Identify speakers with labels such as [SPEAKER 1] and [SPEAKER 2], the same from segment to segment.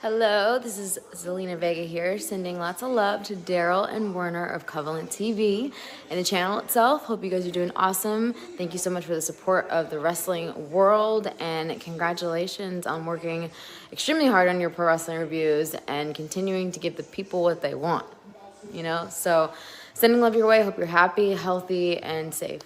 [SPEAKER 1] Hello, this is Zelina Vega here, sending lots of love to Daryl and Werner of CovalentTV and the channel itself. Hope you guys are doing awesome. Thank you so much for the support of the wrestling world, and congratulations on working extremely hard on your pro wrestling reviews and continuing to give the people what they want. So sending love your way. Hope you're happy, healthy, and safe.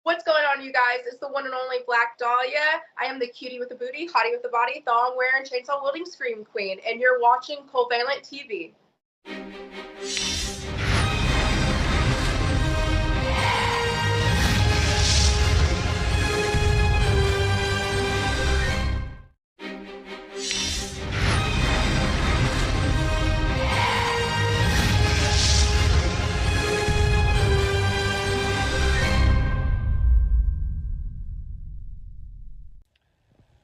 [SPEAKER 2] What's going on, you guys? It's the one and only Black Dahlia. I am the cutie with the booty, hottie with the body, thong wearing, chainsaw wielding scream queen, and you're watching Covalent TV.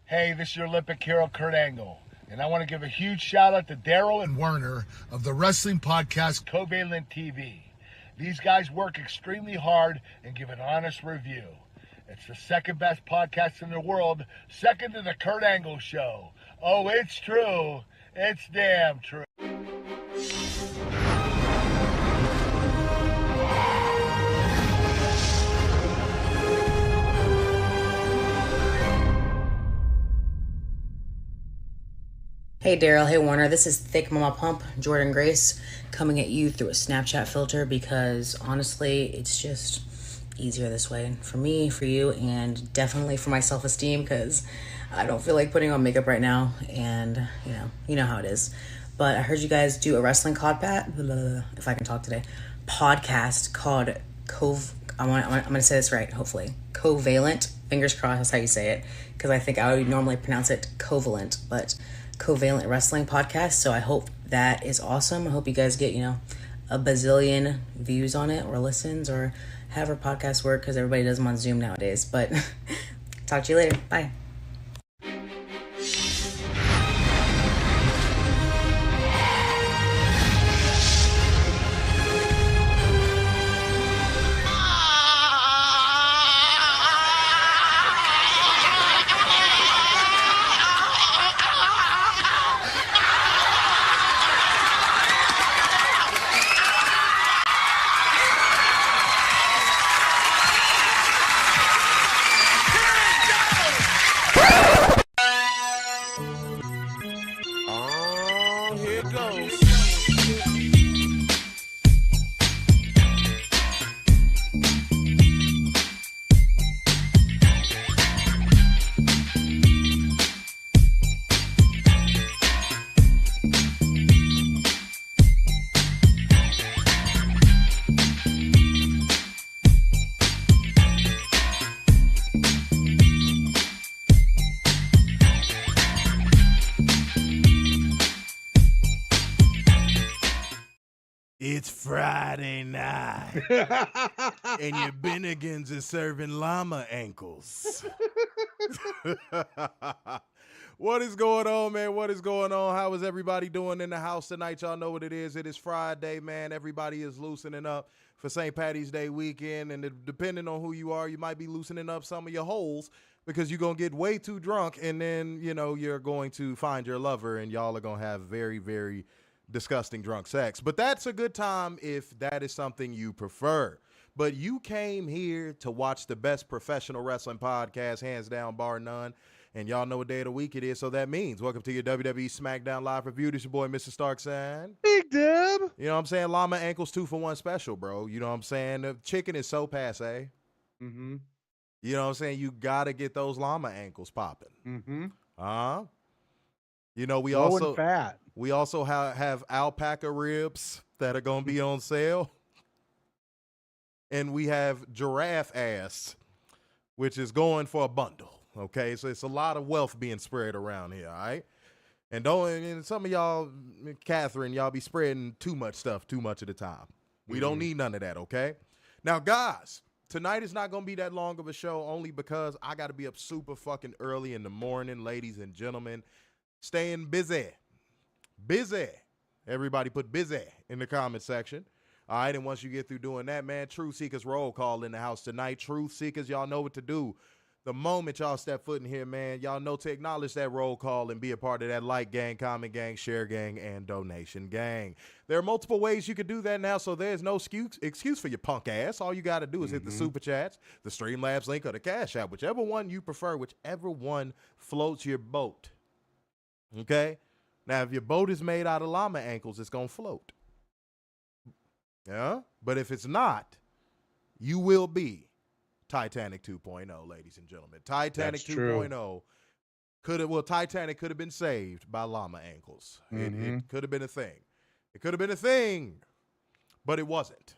[SPEAKER 3] Hey, this is your Olympic hero, Kurt Angle, and I want to give a huge shout out to Daryl and Werner of the wrestling podcast CovalentTV. These guys work extremely hard and give an honest review. It's the second best podcast in the world, second to the Kurt Angle Show. Oh, it's true. It's damn true.
[SPEAKER 4] Hey Daryl, hey Warner, this is Thick Mama Pump, Jordan Grace, coming at you through a Snapchat filter because honestly, it's just easier this way for me, for you, and definitely for my self-esteem because I don't feel like putting on makeup right now, and you know how it is. But I heard you guys do a wrestling if I can talk today, podcast called I'm gonna say this right, hopefully. Covalent, fingers crossed, that's how you say it, because I think I would normally pronounce it Covalent, but Covalent Wrestling Podcast. So I hope that is awesome. I hope you guys get, a bazillion views on it or listens or however podcasts work, because everybody does them on Zoom nowadays. But talk to you later. Bye.
[SPEAKER 5] It's Friday night, and your Bennigan's is serving llama ankles. What is going on, man? What is going on? How is everybody doing in the house tonight? Y'all know what it is. It is Friday, man. Everybody is loosening up for St. Patty's Day weekend, and depending on who you are, you might be loosening up some of your holes because you're going to get way too drunk, and then, you're going to find your lover, and y'all are going to have very, very disgusting drunk sex. But that's a good time if that is something you prefer. But you came here to watch the best professional wrestling podcast, hands down, bar none. And y'all know what day of the week it is, so that means welcome to your WWE SmackDown live review. This your boy, Mr. Starkson.
[SPEAKER 6] Big Deb.
[SPEAKER 5] You know what I'm saying? Llama ankles 2-for-1 special, bro. You know what I'm saying? The chicken is so passe.
[SPEAKER 6] Mm-hmm.
[SPEAKER 5] You know what I'm saying? You got to get those llama ankles popping.
[SPEAKER 6] Mm-hmm.
[SPEAKER 5] We
[SPEAKER 6] Low
[SPEAKER 5] also
[SPEAKER 6] and fat.
[SPEAKER 5] We also have alpaca ribs that are going to be on sale. And we have giraffe ass, which is going for a bundle. Okay, so it's a lot of wealth being spread around here, all right? And some of y'all, Catherine, y'all be spreading too much stuff too much at a time. We don't need none of that, okay? Now, guys, tonight is not going to be that long of a show only because I got to be up super fucking early in the morning, ladies and gentlemen. Staying busy. Everybody put busy in the comment section. All right, and once you get through doing that, man, Truth Seekers roll call in the house tonight. Truth Seekers, y'all know what to do. The moment y'all step foot in here, man, y'all know to acknowledge that roll call and be a part of that like gang, comment gang, share gang, and donation gang. There are multiple ways you could do that now, so there's no excuse for your punk ass. All you got to do is hit the super chats, the Streamlabs link, or the Cash App, whichever one you prefer, whichever one floats your boat. Okay? Now, if your boat is made out of llama ankles, it's going to float. Yeah? But if it's not, you will be Titanic 2.0, ladies and gentlemen. Titanic 2.0 Titanic could have been saved by llama ankles. It could have been a thing. It could have been a thing, but it wasn't.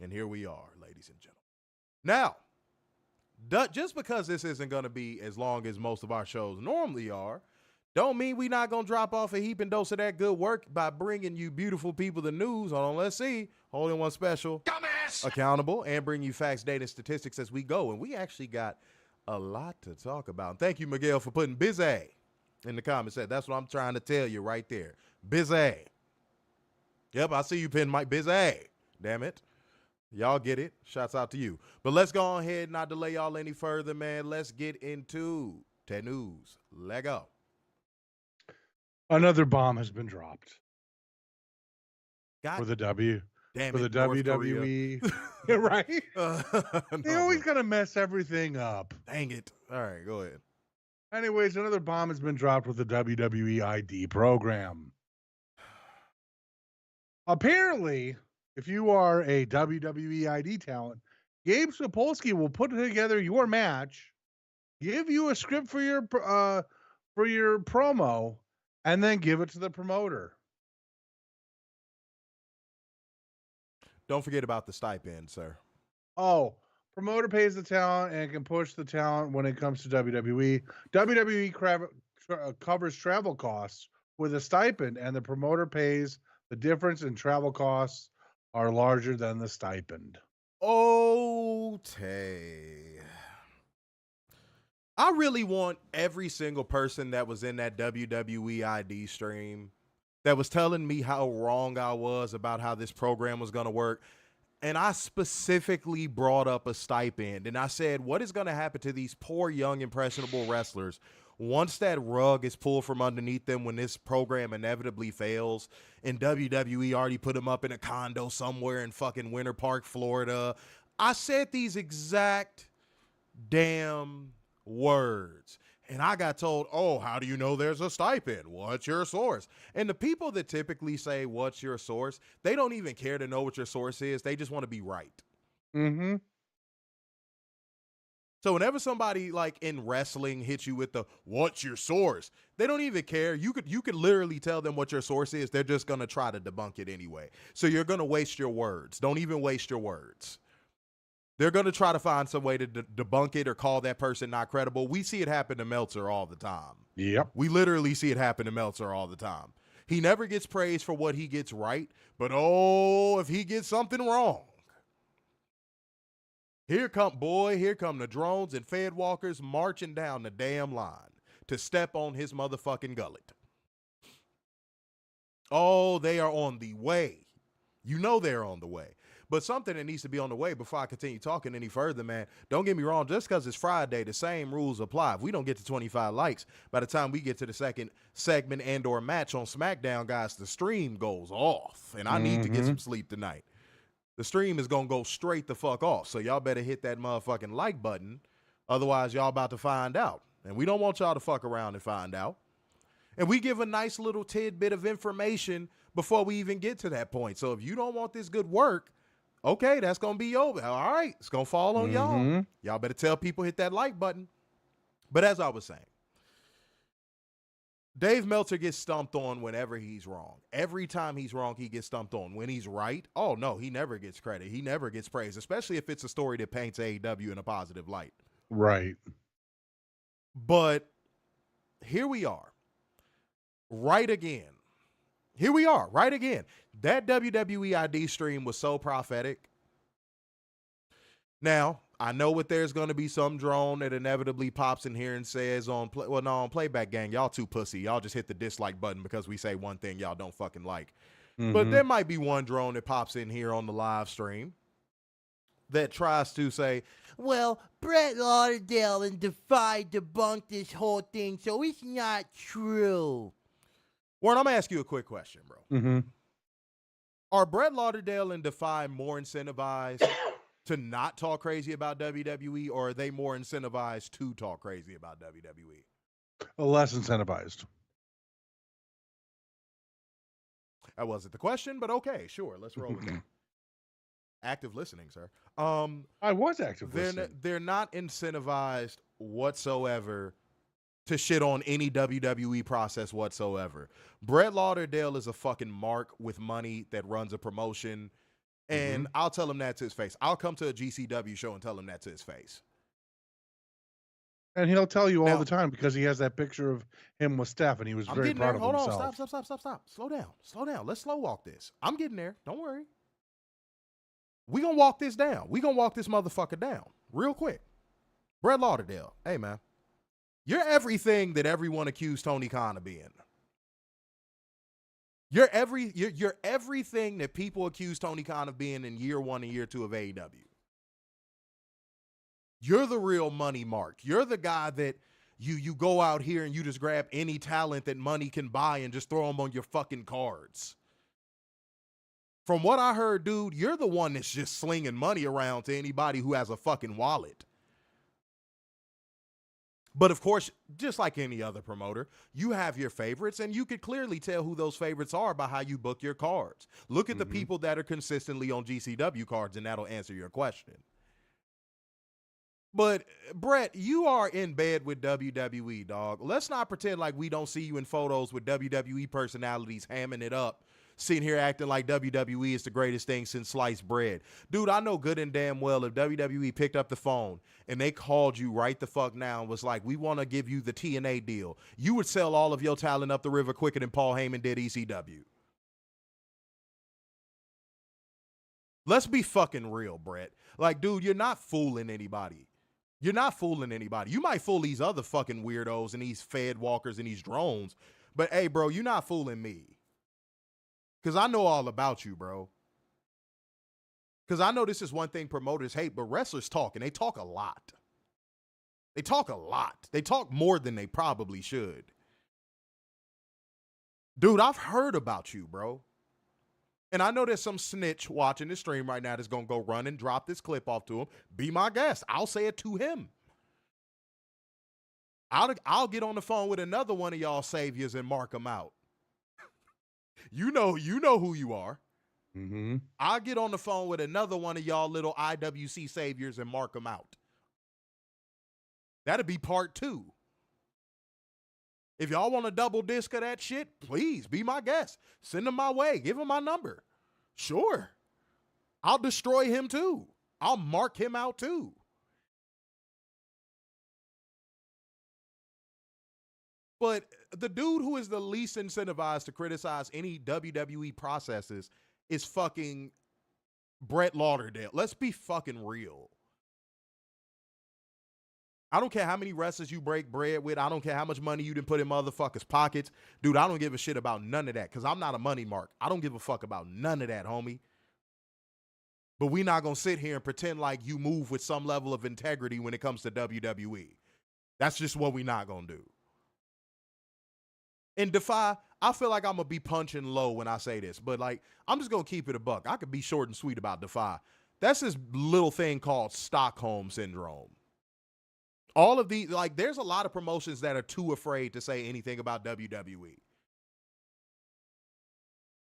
[SPEAKER 5] And here we are, ladies and gentlemen. Now, just because this isn't going to be as long as most of our shows normally are, don't mean we not going to drop off a heaping dose of that good work by bringing you beautiful people the news. Hold on, let's see. Hold in one special. Dumbass! Accountable and bring you facts, data, and statistics as we go. And we actually got a lot to talk about. And thank you, Miguel, for putting busy in the comments. That's what I'm trying to tell you right there. Busy. Yep, I see you pin Mike busy. Damn it. Y'all get it. Shouts out to you. But let's go ahead and not delay y'all any further, man. Let's get into the news. Let go.
[SPEAKER 6] Another bomb has been dropped
[SPEAKER 5] God
[SPEAKER 6] for the W.
[SPEAKER 5] Damn
[SPEAKER 6] for
[SPEAKER 5] it,
[SPEAKER 6] the WWE. Right? They always got to mess everything up.
[SPEAKER 5] Dang it. All right, go ahead.
[SPEAKER 6] Anyways, another bomb has been dropped with the WWE ID program. Apparently, if you are a WWE ID talent, Gabe Sapolsky will put together your match, give you a script for your promo, and then give it to the promoter.
[SPEAKER 5] Don't forget about the stipend, sir.
[SPEAKER 6] Oh, promoter pays the talent and can push the talent when it comes to WWE. WWE covers travel costs with a stipend, and the promoter pays the difference in travel costs are larger than the stipend.
[SPEAKER 5] Okay. I really want every single person that was in that WWE ID stream that was telling me how wrong I was about how this program was going to work. And I specifically brought up a stipend. And I said, what is going to happen to these poor, young, impressionable wrestlers once that rug is pulled from underneath them when this program inevitably fails? And WWE already put them up in a condo somewhere in fucking Winter Park, Florida. I said these exact damn words. And I got told, oh, how do you know there's a stipend? What's your source? And the people that typically say, what's your source? They don't even care to know what your source is. They just want to be right.
[SPEAKER 6] Mm-hmm.
[SPEAKER 5] So whenever somebody like in wrestling hits you with the, what's your source? They don't even care. You could literally tell them what your source is. They're just going to try to debunk it anyway. So you're going to waste your words. Don't even waste your words. They're going to try to find some way to debunk it or call that person not credible. We see it happen to Meltzer all the time.
[SPEAKER 6] Yep.
[SPEAKER 5] We literally see it happen to Meltzer all the time. He never gets praised for what he gets right, but oh, if he gets something wrong. Here come the drones and Fed walkers marching down the damn line to step on his motherfucking gullet. Oh, they are on the way. You know they're on the way. But something that needs to be on the way before I continue talking any further, man, don't get me wrong, just because it's Friday, the same rules apply. If we don't get to 25 likes, by the time we get to the second segment and or match on SmackDown, guys, the stream goes off, and I need to get some sleep tonight. The stream is going to go straight the fuck off, so y'all better hit that motherfucking like button, otherwise y'all about to find out, and we don't want y'all to fuck around and find out. And we give a nice little tidbit of information before we even get to that point, so if you don't want this good work, okay, that's going to be over. All right, it's going to fall on y'all. Y'all better tell people hit that like button. But as I was saying, Dave Meltzer gets stumped on whenever he's wrong. Every time he's wrong, he gets stumped on. When he's right, oh, no, he never gets credit. He never gets praise, especially if it's a story that paints AEW in a positive light.
[SPEAKER 6] Right.
[SPEAKER 5] But here we are. Right again. Here we are, right again. That WWE ID stream was so prophetic. Now, I know what there's going to be some drone that inevitably pops in here and says on Playback Gang, y'all too pussy. Y'all just hit the dislike button because we say one thing y'all don't fucking like. But there might be one drone that pops in here on the live stream that tries to say, well, Brett Lauderdale and Defy debunked this whole thing, so it's not true. Warren, I'm going to ask you a quick question, bro. Are Brett Lauderdale and Defy more incentivized to not talk crazy about WWE, or are they more incentivized to talk crazy about WWE?
[SPEAKER 6] Less incentivized.
[SPEAKER 5] That wasn't the question, but okay, sure. Let's roll with that. Active listening, sir.
[SPEAKER 6] I was active listening.
[SPEAKER 5] They're not incentivized whatsoever to shit on any WWE process whatsoever. Brett Lauderdale is a fucking mark with money that runs a promotion, and I'll tell him that to his face. I'll come to a GCW show and tell him that to his face.
[SPEAKER 6] And he'll tell you all the time because he has that picture of him with Steph, and he was very proud of himself.
[SPEAKER 5] Hold on, stop. Slow down. Let's slow walk this. I'm getting there. Don't worry. We gonna walk this down. We gonna walk this motherfucker down real quick. Brett Lauderdale, hey man, you're everything that everyone accused Tony Khan of being. You're everything that people accuse Tony Khan of being in year 1 and year 2 of AEW. You're the real money mark. You're the guy that you go out here and you just grab any talent that money can buy and just throw them on your fucking cards. From what I heard, dude, you're the one that's just slinging money around to anybody who has a fucking wallet. But of course, just like any other promoter, you have your favorites, and you could clearly tell who those favorites are by how you book your cards. Look at the people that are consistently on GCW cards, and that'll answer your question. But, Brett, you are in bed with WWE, dog. Let's not pretend like we don't see you in photos with WWE personalities hamming it up, sitting here acting like WWE is the greatest thing since sliced bread. Dude, I know good and damn well if WWE picked up the phone and they called you right the fuck now and was like, we want to give you the TNA deal, you would sell all of your talent up the river quicker than Paul Heyman did ECW. Let's be fucking real, Brett. Like, dude, you're not fooling anybody. You're not fooling anybody. You might fool these other fucking weirdos and these Fed walkers and these drones, but hey, bro, you're not fooling me. Because I know all about you, bro. Because I know this is one thing promoters hate, but wrestlers talk, and they talk a lot. They talk a lot. They talk more than they probably should. Dude, I've heard about you, bro. And I know there's some snitch watching this stream right now that's going to go run and drop this clip off to him. Be my guest. I'll say it to him. I'll get on the phone with another one of y'all saviors and mark them out. You know who you are. I'll get on the phone with another one of y'all little IWC saviors and mark them out. That'll be part 2. If y'all want a double disc of that shit, please be my guest. Send them my way. Give them my number. Sure. I'll destroy him too. I'll mark him out too. But the dude who is the least incentivized to criticize any WWE processes is fucking Brett Lauderdale. Let's be fucking real. I don't care how many wrestlers you break bread with. I don't care how much money you didn't put in motherfuckers' pockets. Dude, I don't give a shit about none of that because I'm not a money mark. I don't give a fuck about none of that, homie. But we not going to sit here and pretend like you move with some level of integrity when it comes to WWE. That's just what we not going to do. And Defy, I feel like I'm going to be punching low when I say this, but like, I'm just going to keep it a buck. I could be short and sweet about Defy. That's this little thing called Stockholm Syndrome. All of these, like, there's a lot of promotions that are too afraid to say anything about WWE.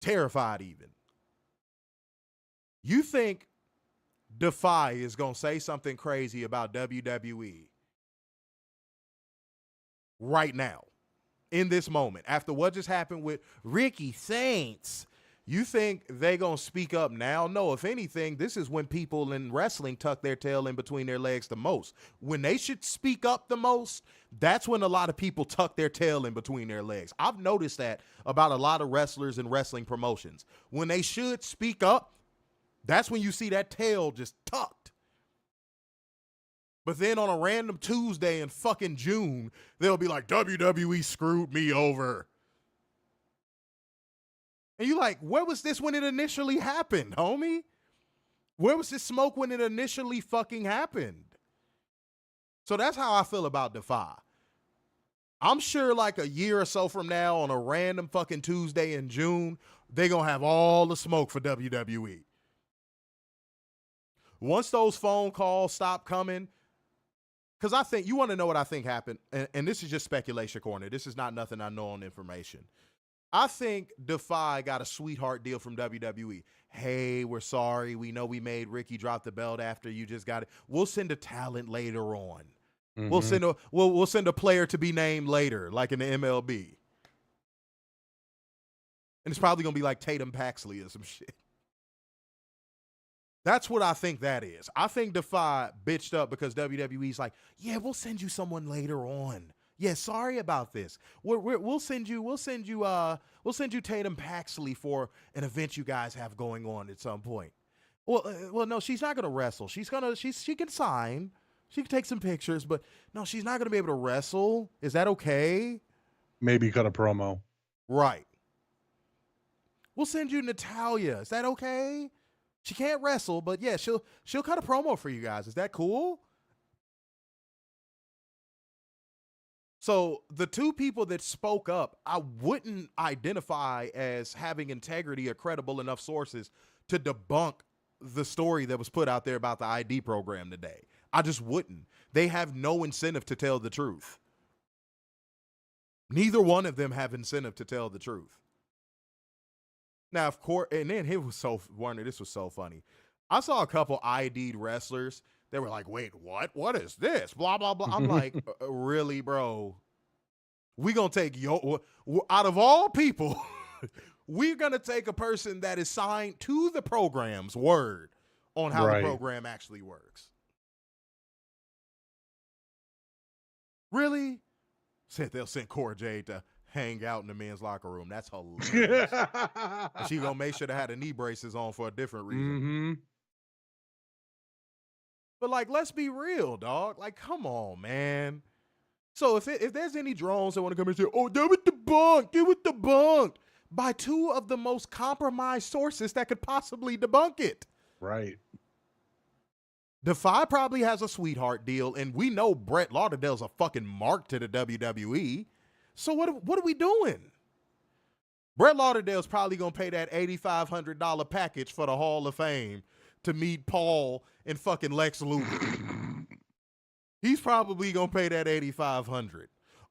[SPEAKER 5] Terrified even. You think Defy is going to say something crazy about WWE right now, in this moment, after what just happened with Ricky Saints? You think they going to speak up now? No, if anything, this is when people in wrestling tuck their tail in between their legs the most. When they should speak up the most, that's when a lot of people tuck their tail in between their legs. I've noticed that about a lot of wrestlers and wrestling promotions. When they should speak up, that's when you see that tail just tucked. But then on a random Tuesday in fucking June, they'll be like, WWE screwed me over. And you like, where was this when it initially happened, homie? Where was this smoke when it initially fucking happened? So that's how I feel about Defy. I'm sure like a year or so from now on a random fucking Tuesday in June, they're going to have all the smoke for WWE. Once those phone calls stop coming, because I think, you want to know what I think happened, and this is just speculation corner. This is not nothing I know on information. I think Defy got a sweetheart deal from WWE. Hey, we're sorry. We know we made Ricky drop the belt after you just got it. We'll send a talent later on. Mm-hmm. We'll send a player to be named later, like in the MLB. And it's probably gonna be like Tatum Paxley or some shit. That's what I think that is. I think Defy bitched up because WWE's like, yeah, we'll send you someone later on. Yeah, sorry about this. We'll send you Tatum Paxley for an event you guys have going on at some point. Well, no, she's not gonna wrestle. She can sign. She can take some pictures, but no, she's not gonna be able to wrestle. Is that okay?
[SPEAKER 6] Maybe cut a promo.
[SPEAKER 5] Right. We'll send you Natalya. Is that okay? She can't wrestle, but yeah, she'll cut a promo for you guys. Is that cool? So the two people that spoke up, I wouldn't identify as having integrity or credible enough sources to debunk the story that was put out there about the ID program today. I just wouldn't. They have no incentive to tell the truth. Neither one of them have incentive to tell the truth. Now, of course, and then Warner, this was so funny. I saw a couple ID'd wrestlers. They were like, wait, what? What is this? Blah, blah, blah. I'm like, really, bro? We gonna take out of all people, we're gonna take a person that is signed to the program's word on how the program actually works. Really? Said they'll send Cora Jade to hang out in the men's locker room. That's hilarious. She gonna make sure to have the knee braces on for a different reason.
[SPEAKER 6] Mm-hmm.
[SPEAKER 5] But like, let's be real, dog. Like, come on, man. So if there's any drones that want to come and say, oh, they were debunked by two of the most compromised sources that could possibly debunk it.
[SPEAKER 6] Right.
[SPEAKER 5] Defy probably has a sweetheart deal, and we know Brett Lauderdale's a fucking mark to the WWE. So what are we doing? Brett Lauderdale's probably going to pay that $8,500 package for the Hall of Fame to meet Paul and fucking Lex Luger. He's probably going to pay that $8,500.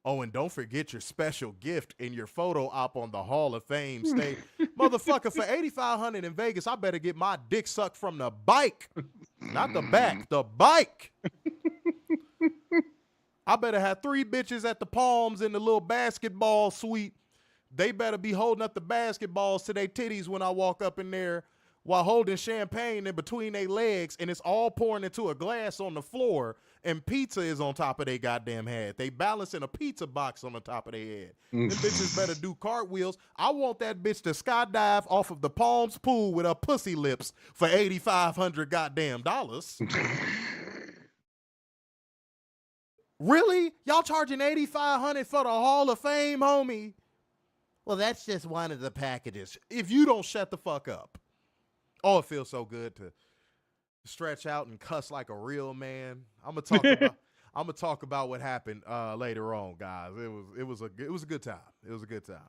[SPEAKER 5] Oh, and don't forget your special gift in your photo op on the Hall of Fame stage. Motherfucker, for $8,500 in Vegas, I better get my dick sucked from the bike. Not the back, the bike. I better have 3 bitches at the Palms in the little basketball suite. They better be holding up the basketballs to their titties when I walk up in there while holding champagne in between their legs, and it's all pouring into a glass on the floor, and pizza is on top of their goddamn head. They balancing a pizza box on the top of their head. Them bitches better do cartwheels. I want that bitch to skydive off of the Palms pool with her pussy lips for $8,500 goddamn dollars. Really? Y'all charging $8,500 for the Hall of Fame, homie? Well, that's just one of the packages. If you don't shut the fuck up. Oh, it feels so good to stretch out and cuss like a real man. I'm gonna talk about what happened later on, guys. It was a good time. It was a good time.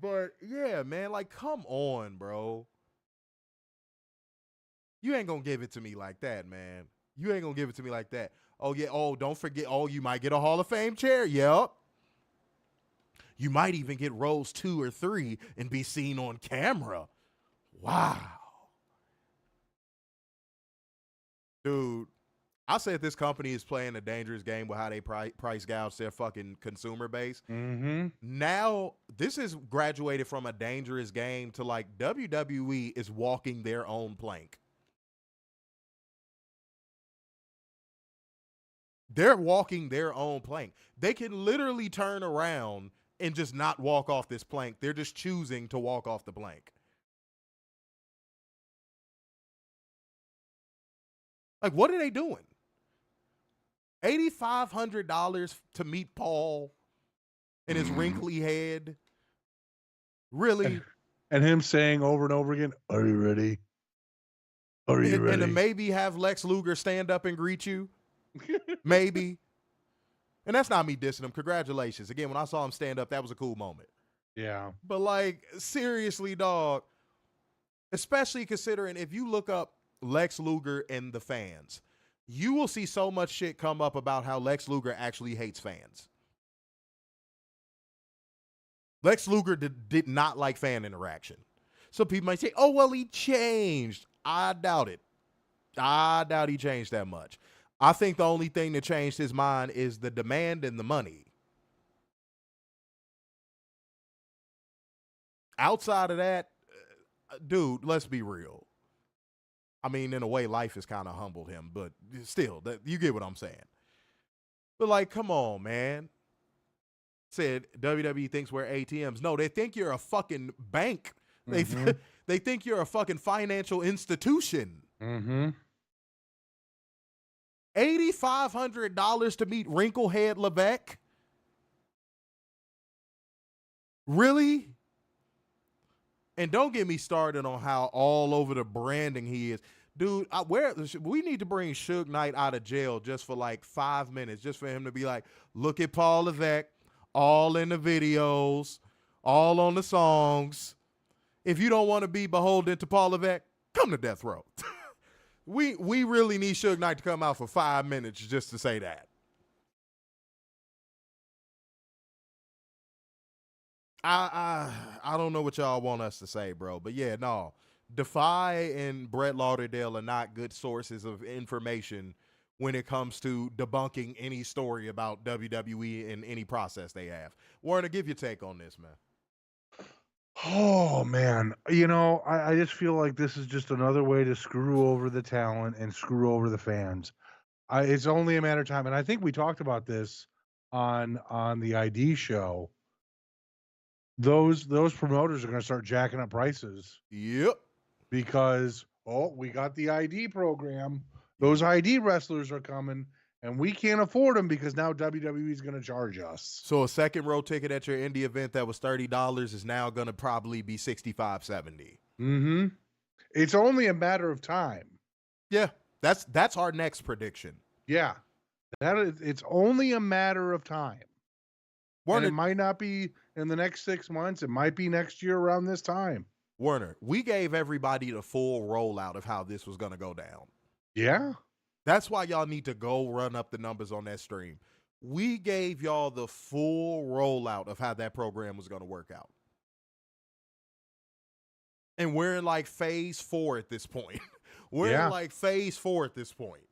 [SPEAKER 5] But yeah, man, like, come on, bro. You ain't gonna give it to me like that, man. You ain't gonna give it to me like that. Oh yeah. Oh, don't forget. Oh, you might get a Hall of Fame chair. Yep. You might even get rows 2 or 3 and be seen on camera. Wow. Dude, I said this company is playing a dangerous game with how they price gouge their fucking consumer base.
[SPEAKER 6] Mm-hmm.
[SPEAKER 5] Now, this is graduated from a dangerous game to like WWE is walking their own plank. They're walking their own plank. They can literally turn around and just not walk off this plank. They're just choosing to walk off the plank. Like, what are they doing? $8,500 to meet Paul and his wrinkly head? Really?
[SPEAKER 6] and him saying over and over again, "Are you ready? Are you ready?"
[SPEAKER 5] And to maybe have Lex Luger stand up and greet you. Maybe. And that's not me dissing him. Congratulations. Again, when I saw him stand up, that was a cool moment.
[SPEAKER 6] Yeah.
[SPEAKER 5] But like, seriously, dog, especially considering if you look up Lex Luger and the fans, you will see so much shit come up about how Lex Luger actually hates fans. Lex Luger did not like fan interaction. So people might say, oh, well, he changed. I doubt it. I doubt he changed that much. I think the only thing that changed his mind is the demand and the money. Outside of that, dude, let's be real. I mean, in a way, life has kind of humbled him, but still, you get what I'm saying. But like, come on, man. Said WWE thinks we're ATMs. No, they think you're a fucking bank.
[SPEAKER 6] Mm-hmm.
[SPEAKER 5] They think you're a fucking financial institution.
[SPEAKER 6] Mm-hmm.
[SPEAKER 5] $8,500 to meet Wrinklehead Levesque? Really? And don't get me started on how all over the branding he is. Dude, we need to bring Suge Knight out of jail just for like 5 minutes, just for him to be like, look at Paul Levesque, all in the videos, all on the songs. If you don't want to be beholden to Paul Levesque, come to Death Row. We really need Suge Knight to come out for 5 minutes just to say that. I don't know what y'all want us to say, bro. But yeah, no. Defy and Brett Lauderdale are not good sources of information when it comes to debunking any story about WWE in any process they have. Warner, give your take on this, man.
[SPEAKER 6] Oh man, you know, I just feel like this is just another way to screw over the talent and screw over the fans. It's only a matter of time, and I think we talked about this on the ID show. Those promoters are going to start jacking up prices.
[SPEAKER 5] Yep.
[SPEAKER 6] Because we got the ID program. Those ID wrestlers are coming, and we can't afford them because now WWE is going to charge us.
[SPEAKER 5] So a second row ticket at your indie event that was $30 is now going to probably be $65, $70.
[SPEAKER 6] Mm-hmm. It's only a matter of time.
[SPEAKER 5] Yeah, that's our next prediction.
[SPEAKER 6] Yeah, it's only a matter of time. And it might not be in the next 6 months. It might be next year around this time.
[SPEAKER 5] Werner, we gave everybody the full rollout of how this was going to go down.
[SPEAKER 6] Yeah.
[SPEAKER 5] That's why y'all need to go run up the numbers on that stream. We gave y'all the full rollout of how that program was going to work out. And we're in like phase 4 at this point. We're in like phase 4 at this point.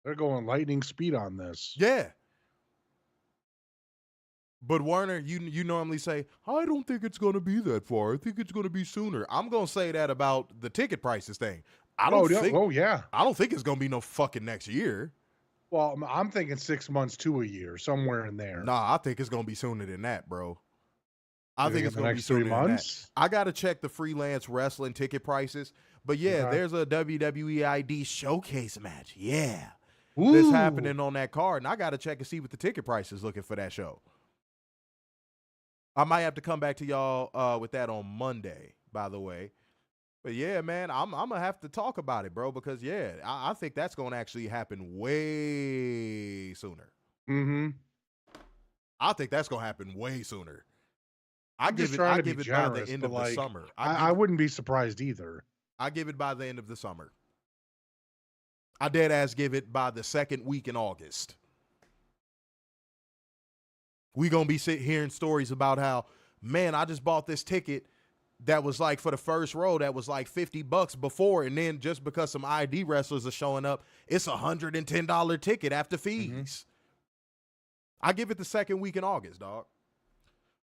[SPEAKER 6] They're going lightning speed on this.
[SPEAKER 5] Yeah. But Werner, you normally say, I don't think it's going to be that far. I think it's going to be sooner. I'm going to say that about the ticket prices thing. I don't think it's going to be no fucking next year.
[SPEAKER 6] Well, I'm thinking 6 months to a year, somewhere in there.
[SPEAKER 5] Nah, I think it's going to be sooner than that, bro. I think it's going to be
[SPEAKER 6] 3
[SPEAKER 5] sooner
[SPEAKER 6] months.
[SPEAKER 5] than that. I got to check the freelance wrestling ticket prices. But yeah, there's a WWE ID showcase match. Yeah.
[SPEAKER 6] Ooh.
[SPEAKER 5] That's happening on that card. And I got to check and see what the ticket price is looking for that show. I might have to come back to y'all with that on Monday, by the way. But yeah, man, I'm going to have to talk about it, bro, because, yeah, I think that's going to actually happen way sooner.
[SPEAKER 6] Mm-hmm.
[SPEAKER 5] I think that's going to happen way sooner.
[SPEAKER 6] I give it by the
[SPEAKER 5] end of the summer.
[SPEAKER 6] I wouldn't be surprised either.
[SPEAKER 5] I give it by the end of the summer. I dead ass give it by the second week in August. We gonna be hearing stories about how, man, I just bought this ticket that was like for the first row that was like $50 before, and then just because some ID wrestlers are showing up, it's $110 ticket after fees. Mm-hmm. I give it the second week in August, dog.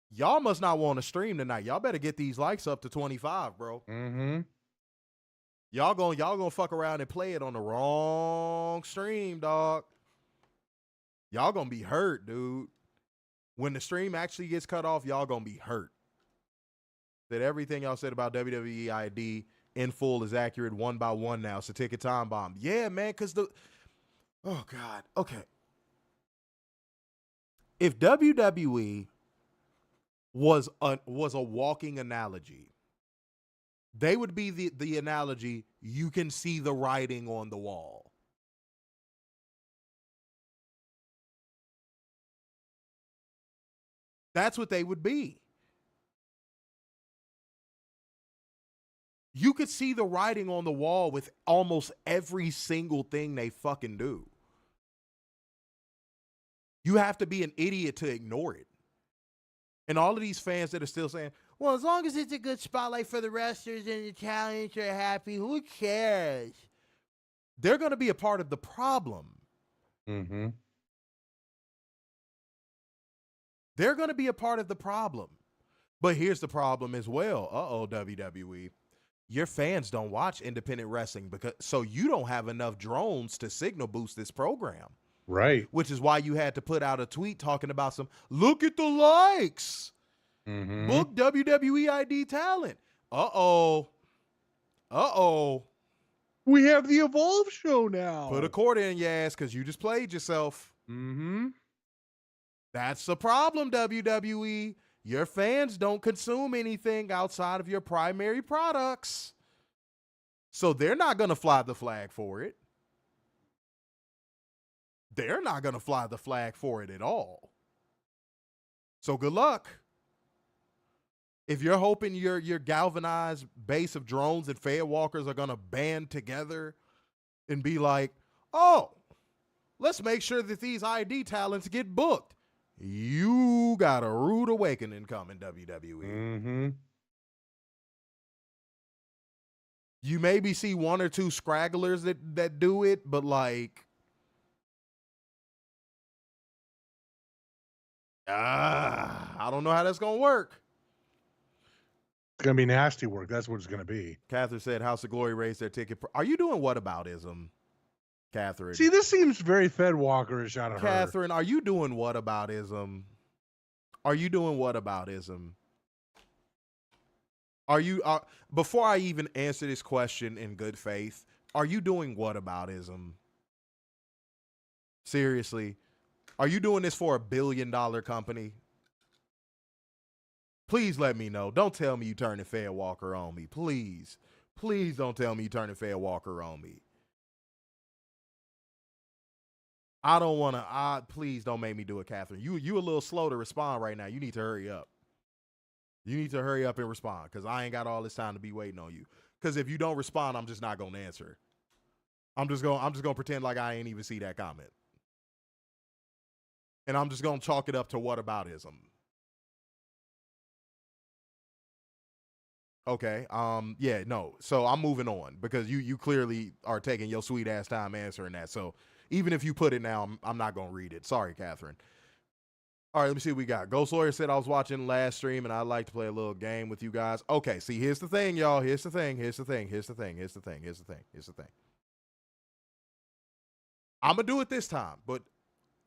[SPEAKER 5] Y'all must not want to stream tonight. Y'all better get these likes up to 25, bro.
[SPEAKER 6] Mm-hmm.
[SPEAKER 5] Y'all gonna fuck around and play it on the wrong stream, dog. Y'all gonna be hurt, dude. When the stream actually gets cut off, y'all gonna be hurt. That everything y'all said about WWE ID in full is accurate one by one now. It's a ticket time bomb. Yeah, man, because oh, God. Okay. If WWE was a walking analogy. They would be the analogy, you can see the writing on the wall. That's what they would be. You could see the writing on the wall with almost every single thing they fucking do. You have to be an idiot to ignore it. And all of these fans that are still saying, well, as long as it's a good spotlight for the wrestlers and the talents are happy, who cares? They're going to be a part of the problem.
[SPEAKER 6] Mm-hmm.
[SPEAKER 5] They're going to be a part of the problem. But here's the problem as well. WWE. Your fans don't watch independent wrestling so you don't have enough drones to signal boost this program.
[SPEAKER 6] Right.
[SPEAKER 5] Which is why you had to put out a tweet talking about look at the likes.
[SPEAKER 6] Mm-hmm.
[SPEAKER 5] Book WWE ID talent. Uh-oh.
[SPEAKER 6] We have the Evolve show now.
[SPEAKER 5] Put a quarter in your ass because you just played yourself.
[SPEAKER 6] Mm-hmm.
[SPEAKER 5] That's the problem, WWE. Your fans don't consume anything outside of your primary products. So they're not going to fly the flag for it. They're not going to fly the flag for it at all. So good luck. If you're hoping your galvanized base of drones and fair walkers are going to band together and be like, oh, let's make sure that these ID talents get booked. You got a rude awakening coming, WWE.
[SPEAKER 6] Mm-hmm.
[SPEAKER 5] You maybe see one or two scragglers that do it, but like, I don't know how that's going to work.
[SPEAKER 6] It's going to be nasty work. That's what it's going to be.
[SPEAKER 5] Catherine said House of Glory raised their ticket. Are you doing whataboutism, Catherine?
[SPEAKER 6] See, this seems very Fed Walkerish out of her.
[SPEAKER 5] Catherine, are you doing whataboutism? Are you doing whataboutism? Are you, before I even answer this question in good faith, are you doing whataboutism? Seriously? Are you doing this for a $1 billion company? Please let me know. Don't tell me you turning Fair Walker on me. Please. Please don't tell me you turning Fair Walker on me. I don't want to, please don't make me do it, Catherine. You a little slow to respond right now. You need to hurry up. You need to hurry up and respond because I ain't got all this time to be waiting on you. Because if you don't respond, I'm just not going to answer. I'm just going to pretend like I ain't even see that comment. And I'm just going to chalk it up to whataboutism. Okay. Yeah, no. So I'm moving on because you clearly are taking your sweet ass time answering that. So even if you put it now, I'm not going to read it. Sorry, Catherine. All right, let me see what we got. Ghost Lawyer said, I was watching last stream and I'd like to play a little game with you guys. Okay, see, here's the thing, y'all. Here's the thing. I'm going to do it this time, but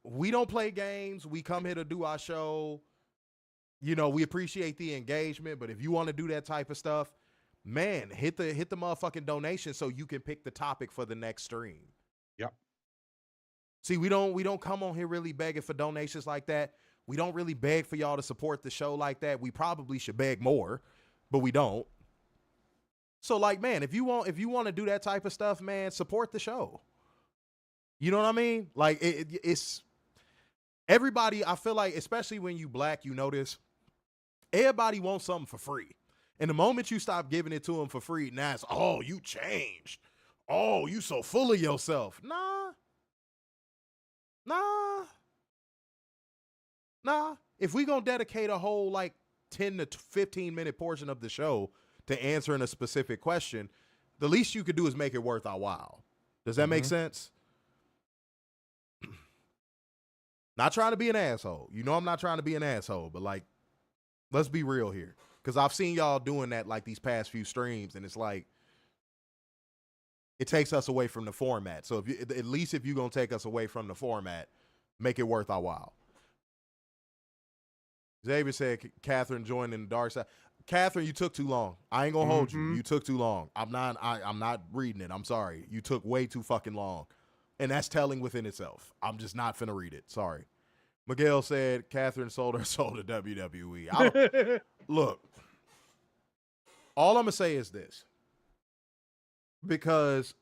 [SPEAKER 5] we don't play games. We come here to do our show. You know, we appreciate the engagement, but if you want to do that type of stuff, man, hit the motherfucking donation so you can pick the topic for the next stream.
[SPEAKER 6] Yep.
[SPEAKER 5] See, we don't come on here really begging for donations like that. We don't really beg for y'all to support the show like that. We probably should beg more, but we don't. So like, man, if you want to do that type of stuff, man, support the show. You know what I mean? Like it's everybody, I feel like, especially when you black, you notice everybody wants something for free. And the moment you stop giving it to them for free, now it's, oh, you changed. Oh, you so full of yourself. Nah. If we gonna dedicate a whole like 10 to 15 minute portion of the show to answering a specific question, the least you could do is make it worth our while. Does that make sense? Not trying to be an asshole. You know I'm not trying to be an asshole, but like, let's be real here. Because I've seen y'all doing that like these past few streams, and it's like, it takes us away from the format. So at least if you're going to take us away from the format, make it worth our while. Xavier said, Catherine joined in the dark side. Catherine, you took too long. I ain't going to hold you. You took too long. I'm not reading it. I'm sorry. You took way too fucking long. And that's telling within itself. I'm just not finna read it. Sorry. Miguel said Catherine sold her soul to WWE. I don't, look, all I'm going to say is this. Because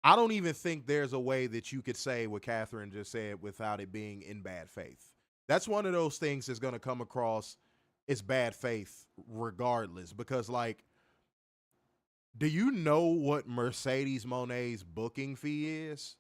[SPEAKER 5] I don't even think there's a way that you could say what Catherine just said without it being in bad faith. That's one of those things that's going to come across as bad faith regardless. Because, like, do you know what Mercedes Moné's booking fee is?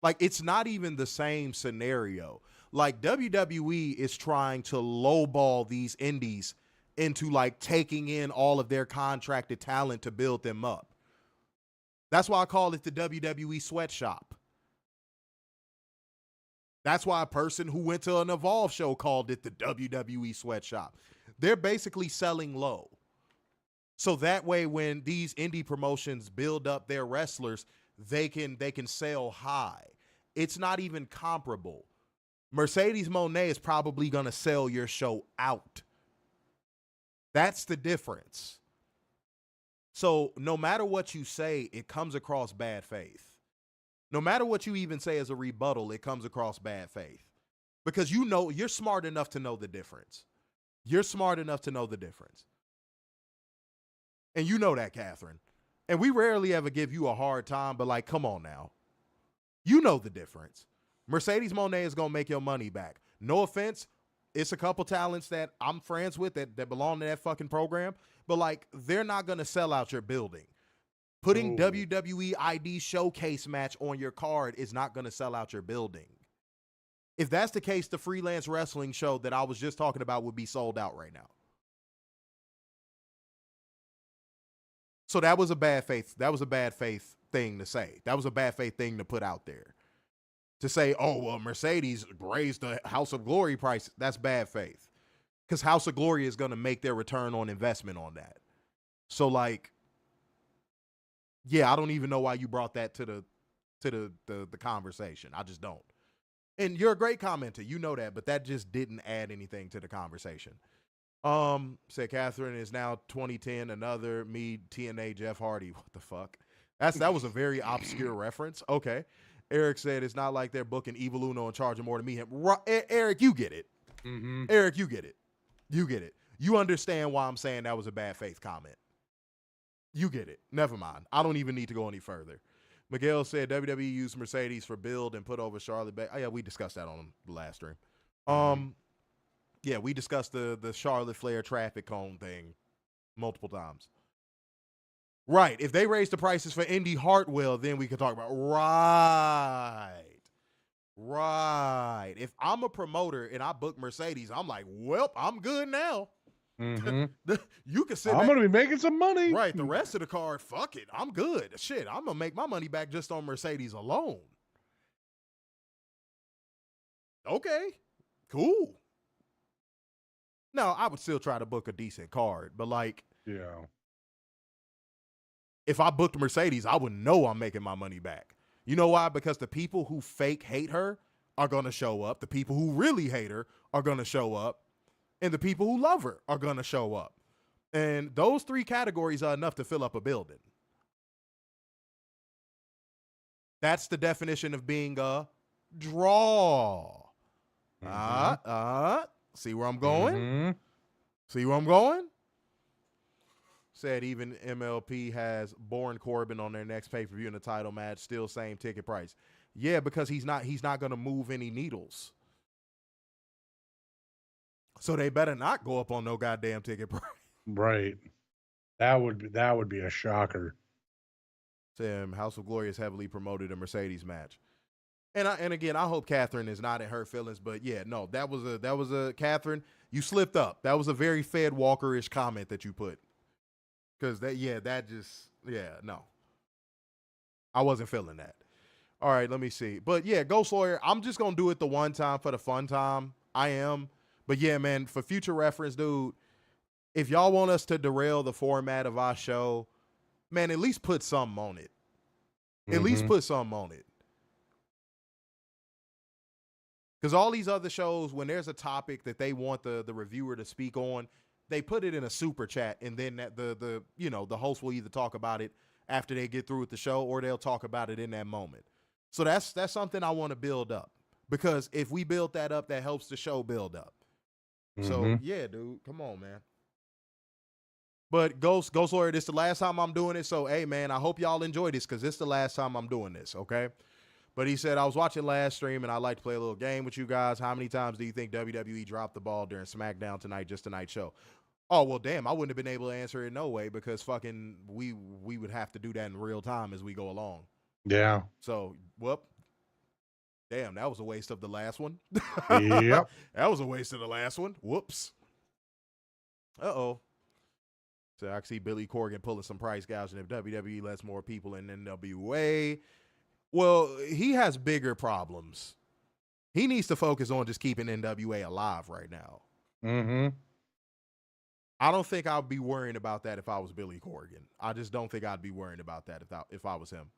[SPEAKER 5] Like, it's not even the same scenario. Like, WWE is trying to lowball these indies into, like, taking in all of their contracted talent to build them up. That's why I call it the WWE sweatshop. That's why a person who went to an Evolve show called it the WWE sweatshop. They're basically selling low. So that way, when these indie promotions build up their wrestlers, they can sell high. It's not even comparable. Mercedes Moné is probably going to sell your show out. That's the difference. So no matter what you say, it comes across bad faith. No matter what you even say as a rebuttal, it comes across bad faith. Because you know, you're smart enough to know the difference. You're smart enough to know the difference. And you know that, Catherine. And we rarely ever give you a hard time, but like, come on now. You know the difference. Mercedes Moné is going to make your money back. No offense. It's a couple talents that I'm friends with that belong to that fucking program. But, like, they're not going to sell out your building. Putting WWE ID showcase match on your card is not going to sell out your building. If that's the case, the freelance wrestling show that I was just talking about would be sold out right now. So that was a bad faith. That was a bad faith thing to say. That was a bad faith thing to put out there. To say, oh, well, Mercedes raised the House of Glory price. That's bad faith. Because House of Glory is going to make their return on investment on that. So, like, yeah, I don't even know why you brought that to the conversation. I just don't. And you're a great commenter. You know that, but that just didn't add anything to the conversation. Said Catherine is now 2010, another me, TNA, Jeff Hardy. What the fuck? That was a very obscure reference. Okay. Eric said it's not like they're booking Evil Uno and charging more to meet him. Eric, you get it. Mm-hmm. Eric, you get it. You get it. You understand why I'm saying that was a bad faith comment. You get it. Never mind. I don't even need to go any further. Miguel said WWE used Mercedes for build and put over Charlotte. Oh, yeah, we discussed that on the last stream. Yeah, we discussed the Charlotte Flair traffic cone thing multiple times. Right. If they raise the prices for Indy Hartwell, then we can talk about Right. If I'm a promoter and I book Mercedes, I'm like, well, I'm good now. Mm-hmm. You can sit
[SPEAKER 6] I'm going to be making some money.
[SPEAKER 5] Right. The rest of the card, fuck it. I'm good. Shit, I'm going to make my money back just on Mercedes alone. Okay. Cool. Now, I would still try to book a decent card, but like,
[SPEAKER 6] yeah.
[SPEAKER 5] If I booked Mercedes, I would know I'm making my money back. You know why? Because the people who fake hate her are going to show up. The people who really hate her are going to show up. And the people who love her are going to show up. And those three categories are enough to fill up a building. That's the definition of being a draw. See where I'm going? Mm-hmm. See where I'm going? Said even MLP has Baron Corbin on their next pay-per-view in a title match, still same ticket price. Yeah, because he's not going to move any needles. So they better not go up on no goddamn ticket price.
[SPEAKER 6] Right. That would be a shocker.
[SPEAKER 5] Sam, House of Glory has heavily promoted a Mercedes match. And again, I hope Catherine is not in her feelings, but yeah, no, that was a Catherine, you slipped up. That was a very Fed Walker-ish comment that you put. Because no. I wasn't feeling that. All right, let me see. But yeah, Ghost Lawyer, I'm just going to do it the one time for the fun time. I am. But yeah, man, for future reference, dude, if y'all want us to derail the format of our show, man, at least put something on it. At least put something on it. Because all these other shows, when there's a topic that they want the reviewer to speak on, they put it in a super chat, and then the host will either talk about it after they get through with the show, or they'll talk about it in that moment. So that's something I want to build up, because if we build that up, that helps the show build up. So yeah, dude, come on, man. But Ghost Lawyer, this is the last time I'm doing it. So hey, man, I hope y'all enjoy this, because this is the last time I'm doing this. Okay. But he said, I was watching last stream and I'd like to play a little game with you guys. How many times do you think WWE dropped the ball during SmackDown tonight, just tonight's show? Oh, well, damn, I wouldn't have been able to answer it no way, because fucking we would have to do that in real time as we go along.
[SPEAKER 6] Yeah.
[SPEAKER 5] So, whoop. Damn, that was a waste of the last one.
[SPEAKER 6] Yep.
[SPEAKER 5] That was a waste of the last one. Whoops. Uh-oh. So I can see Billy Corgan pulling some price gouging if WWE lets more people in NWA. Well, he has bigger problems. He needs to focus on just keeping NWA alive right now. I don't think I'd be worrying about that if I was Billy Corgan. I just don't think I'd be worrying about that if I was him.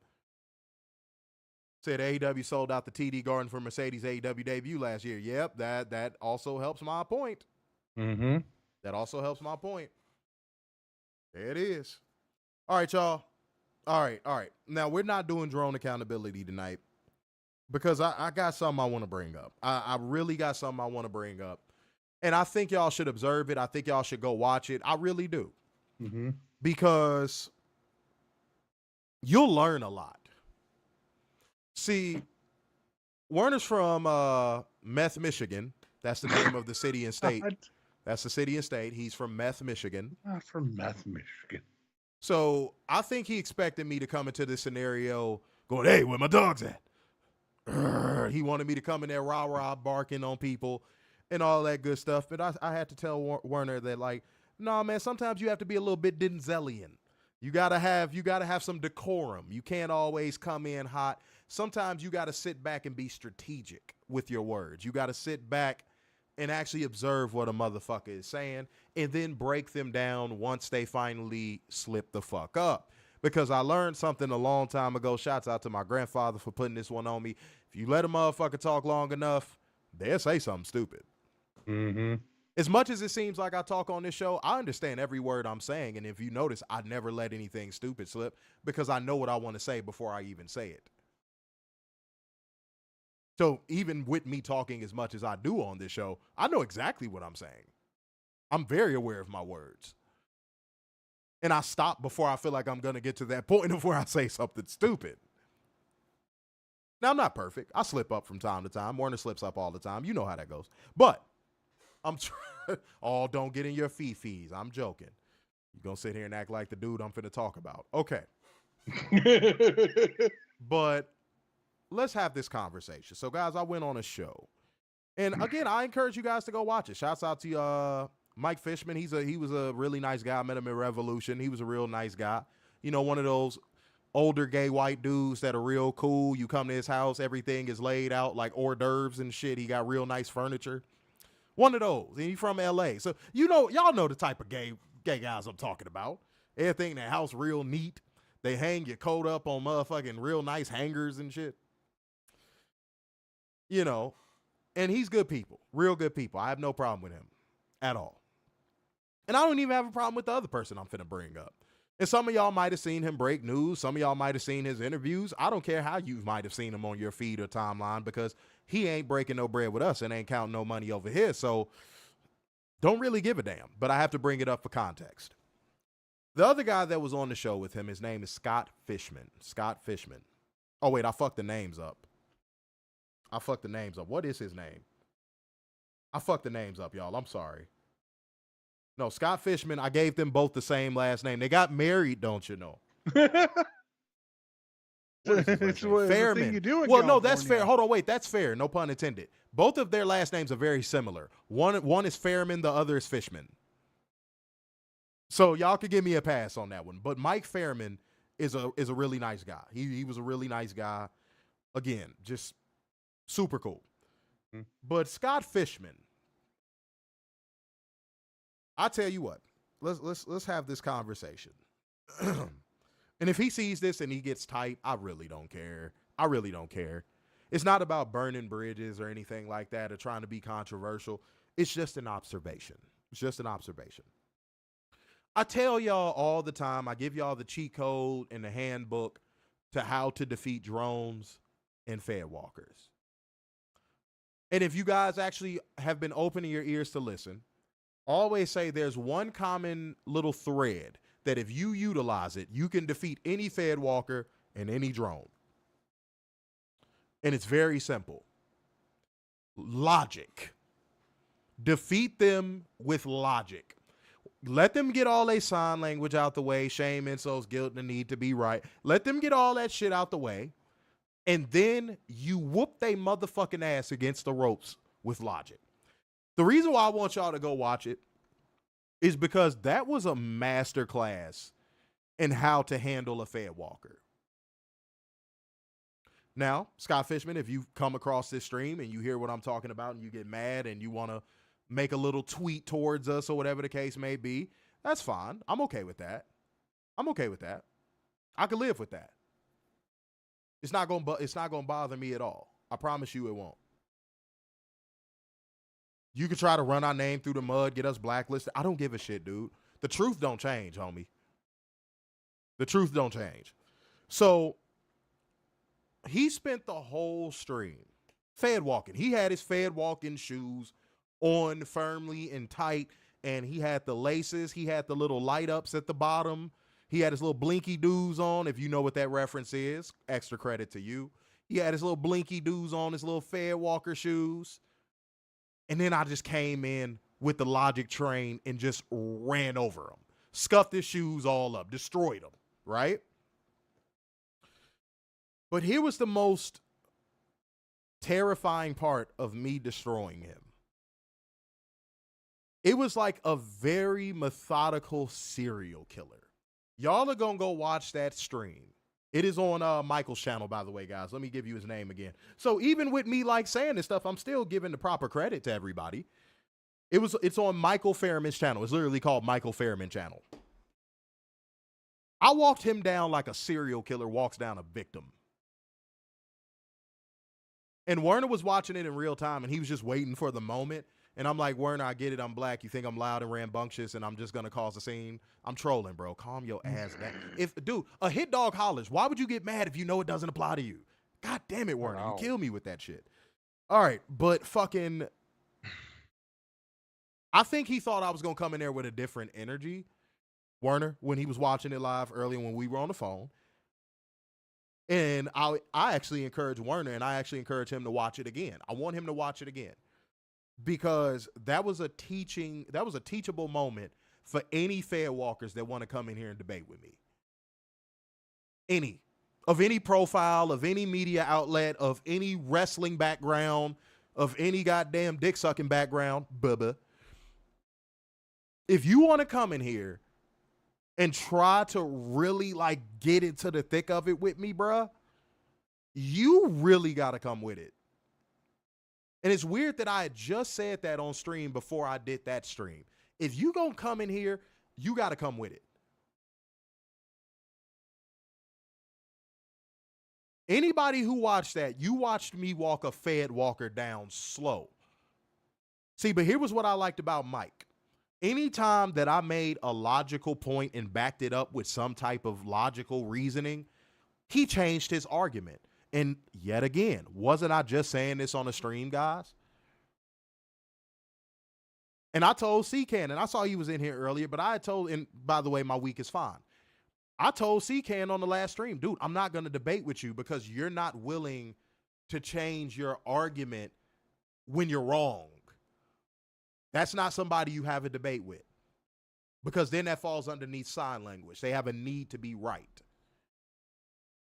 [SPEAKER 5] Said AEW sold out the TD Garden for Mercedes AEW debut last year. Yep, that also helps my point. That also helps my point. There it is. All right, y'all. All right. Now, we're not doing drone accountability tonight, because I got something I want to bring up. I really got something I want to bring up. And I think y'all should observe it. I think y'all should go watch it. I really do. Because you'll learn a lot. See, Werner's from Meth, Michigan. That's the name of the city and state. That's the city and state. He's from Meth, Michigan.
[SPEAKER 6] Not from Meth, Michigan.
[SPEAKER 5] So I think he expected me to come into this scenario going, hey, where my dog's at? He wanted me to come in there rah-rah barking on people and all that good stuff. But I had to tell Werner that, like, no, man, sometimes you have to be a little bit Denzelian. You gotta have some decorum. You can't always come in hot. Sometimes you gotta sit back and be strategic with your words. You gotta sit back and actually observe what a motherfucker is saying, and then break them down once they finally slip the fuck up. Because I learned something a long time ago. Shouts out to my grandfather for putting this one on me. If you let a motherfucker talk long enough, they'll say something stupid. As much as it seems like I talk on this show, I understand every word I'm saying. And if you notice, I never let anything stupid slip, because I know what I want to say before I even say it. So even with me talking as much as I do on this show, I know exactly what I'm saying. I'm very aware of my words. And I stop before I feel like I'm going to get to that point of where I say something stupid. Now, I'm not perfect. I slip up from time to time. Warner slips up all the time. You know how that goes. But I'm trying. Oh, don't get in your fee-fees. I'm joking. You're going to sit here and act like the dude I'm finna talk about. Okay. But let's have this conversation. So, guys, I went on a show. And, again, I encourage you guys to go watch it. Shouts out to Mike Fishman. He was a really nice guy. I met him at Revolution. He was a real nice guy. You know, one of those older gay white dudes that are real cool. You come to his house, everything is laid out like hors d'oeuvres and shit. He got real nice furniture. One of those. And he's from L.A. So, you know, y'all know the type of gay guys I'm talking about. Everything in their house real neat. They hang your coat up on motherfucking real nice hangers and shit. You know, and he's good people, real good people. I have no problem with him at all. And I don't even have a problem with the other person I'm finna bring up. And some of y'all might have seen him break news. Some of y'all might have seen his interviews. I don't care how you might have seen him on your feed or timeline, because he ain't breaking no bread with us and ain't counting no money over here. So don't really give a damn, but I have to bring it up for context. The other guy that was on the show with him, his name is Scott Fishman. Scott Fishman. Oh, wait, I fucked the names up. What is his name? I fucked the names up, y'all. I'm sorry. No, Scott Fishman, I gave them both the same last name. They got married, don't you know? Fairman. Well, no, that's fair. Hold on, wait, that's fair. No pun intended. Both of their last names are very similar. One is Fairman, the other is Fishman. So y'all could give me a pass on that one. But Mike Fairman is a really nice guy. He was a really nice guy. Again, just super cool. But Scott Fishman, I tell you what, let's have this conversation. And if he sees this and he gets tight, I really don't care. It's not about burning bridges or anything like that or trying to be controversial. It's just an observation. I tell y'all all the time, I give y'all the cheat code and the handbook to how to defeat drones and fed walkers. And if you guys actually have been opening your ears to listen, always say there's one common little thread that if you utilize it, you can defeat any fed walker and any drone. And it's very simple. Logic. Defeat them with logic. Let them get all their sign language out the way, shame, insults, guilt, and the need to be right. Let them get all that shit out the way. And then you whoop they motherfucking ass against the ropes with logic. The reason why I want y'all to go watch it is because that was a master class in how to handle a fed walker. Now, Scott Fishman, if you come across this stream and you hear what I'm talking about and you get mad and you want to make a little tweet towards us or whatever the case may be, that's fine. I'm okay with that. I'm okay with that. I can live with that. It's not gonna bother me at all. I promise you it won't. You could try to run our name through the mud, get us blacklisted. I don't give a shit, dude. The truth don't change, homie. The truth don't change. So he spent the whole stream fed walking. He had his fed walking shoes on firmly and tight, and he had the laces. He had the little light ups at the bottom. He had his little blinky doos on, if you know what that reference is. Extra credit to you. He had his little blinky doos on, his little fed walker shoes. And then I just came in with the logic train and just ran over him. Scuffed his shoes all up, destroyed them, right? But here was the most terrifying part of me destroying him. It was like a very methodical serial killer. Y'all are going to go watch that stream. It is on Michael's channel, by the way, guys. Let me give you his name again. So even with me like saying this stuff, I'm still giving the proper credit to everybody. It's on Michael Fairman's channel. It's literally called Michael Fairman channel. I walked him down like a serial killer walks down a victim. And Werner was watching it in real time, and he was just waiting for the moment. And I'm like, Werner, I get it. I'm black. You think I'm loud and rambunctious, and I'm just going to cause a scene? I'm trolling, bro. Calm your ass down. Dude, a hit dog hollers. Why would you get mad if you know it doesn't apply to you? God damn it, Werner. You kill me with that shit. All right, but fucking, I think he thought I was going to come in there with a different energy, Werner, when he was watching it live earlier when we were on the phone. And I actually encourage Werner, and I actually encourage him to watch it again. I want him to watch it again. Because that was a teachable moment for any fair walkers that want to come in here and debate with me. Of any profile, of any media outlet, of any wrestling background, of any goddamn dick sucking background, bubba. If you want to come in here and try to really like get into the thick of it with me, bruh, you really got to come with it. And it's weird that I had just said that on stream before I did that stream. If you gonna come in here, you got to come with it. Anybody who watched that, you watched me walk a fed walker down slow. See, but here was what I liked about Mike. Anytime that I made a logical point and backed it up with some type of logical reasoning, he changed his argument. And yet again, wasn't I just saying this on the stream, guys? And I told C-Can, and I saw he was in here earlier, but I told, and by the way, my week is fine. I told C-Can on the last stream, dude, I'm not going to debate with you because you're not willing to change your argument when you're wrong. That's not somebody you have a debate with, because then that falls underneath sign language. They have a need to be right.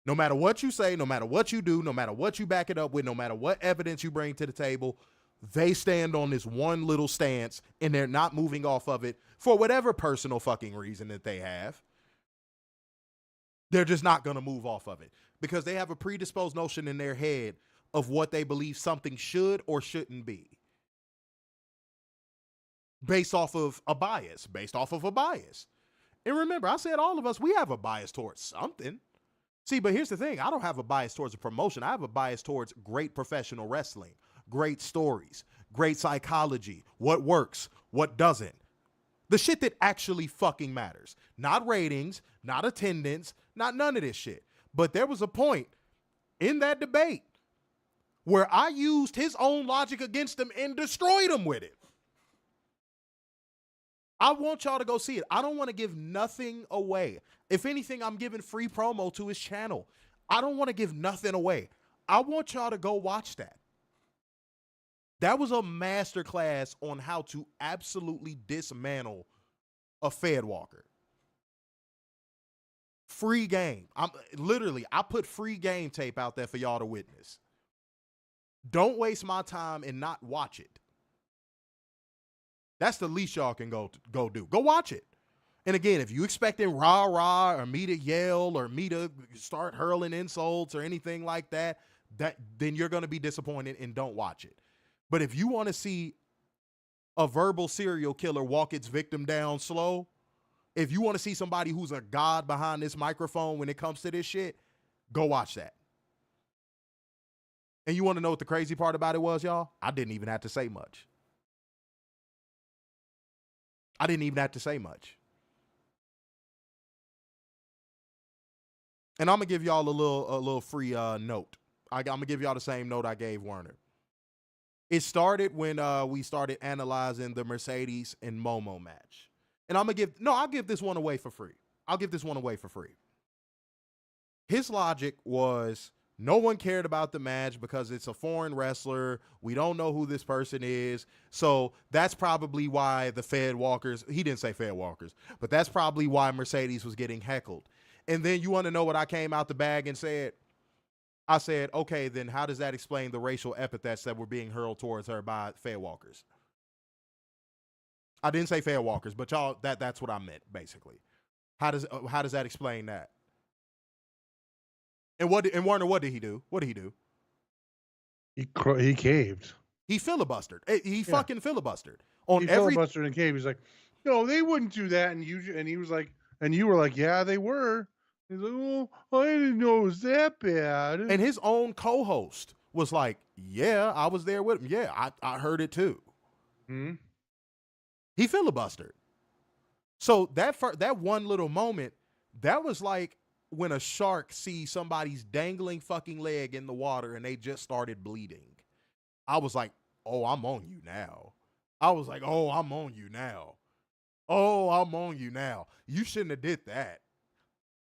[SPEAKER 5] No matter what you say, no matter what you do, no matter what you back it up with, no matter what evidence you bring to the table, they stand on this one little stance and they're not moving off of it for whatever personal fucking reason that they have. They're just not going to move off of it because they have a predisposed notion in their head of what they believe something should or shouldn't be. Based off of a bias. And remember, I said all of us, we have a bias towards something. See, but here's the thing. I don't have a bias towards a promotion. I have a bias towards great professional wrestling, great stories, great psychology, what works, what doesn't, The shit that actually fucking matters. Not ratings, not attendance, not none of this shit. But there was a point in that debate where I used his own logic against him and destroyed him with it. I want y'all to go see it. I don't want to give nothing away. If anything, I'm giving free promo to his channel. I don't want to give nothing away. I want y'all to go watch that. That was a masterclass on how to absolutely dismantle a Fed Walker. Free game. I put free game tape out there for y'all to witness. Don't waste my time and not watch it. That's the least y'all can go do. Go watch it. And again, if you expecting rah-rah or me to yell or me to start hurling insults or anything like that, then you're going to be disappointed and don't watch it. But if you want to see a verbal serial killer walk its victim down slow, if you want to see somebody who's a god behind this microphone when it comes to this shit, go watch that. And you want to know what the crazy part about it was, y'all? I didn't even have to say much. I didn't even have to say much. And I'm going to give y'all a little free note. I'm going to give y'all the same note I gave Werner. It started when we started analyzing the Mercedes and Momo match. And I'll give this one away for free. I'll give this one away for free. His logic was no one cared about the match because it's a foreign wrestler. We don't know who this person is. So that's probably why the Fed Walkers, he didn't say Fed Walkers, but that's probably why Mercedes was getting heckled. And then you want to know what I came out the bag and said? I said, okay, then how does that explain the racial epithets that were being hurled towards her by Fed Walkers? I didn't say Fed Walkers, but y'all, that's what I meant, basically. How does that explain that? And Warner, what did he do? What did he do?
[SPEAKER 6] He caved.
[SPEAKER 5] He filibustered. He fucking filibustered
[SPEAKER 6] He filibustered and caved. He's like, no, they wouldn't do that. And he was like, and you were like, yeah, they were. He's like, oh, I didn't know it was that bad.
[SPEAKER 5] And his own co-host was like, yeah, I was there with him. Yeah, I heard it too.
[SPEAKER 6] Hmm?
[SPEAKER 5] He filibustered. So that one little moment, that was like when a shark sees somebody's dangling fucking leg in the water and they just started bleeding. I was like, oh, I'm on you now. I was like, oh, I'm on you now. Oh, I'm on you now. You shouldn't have did that.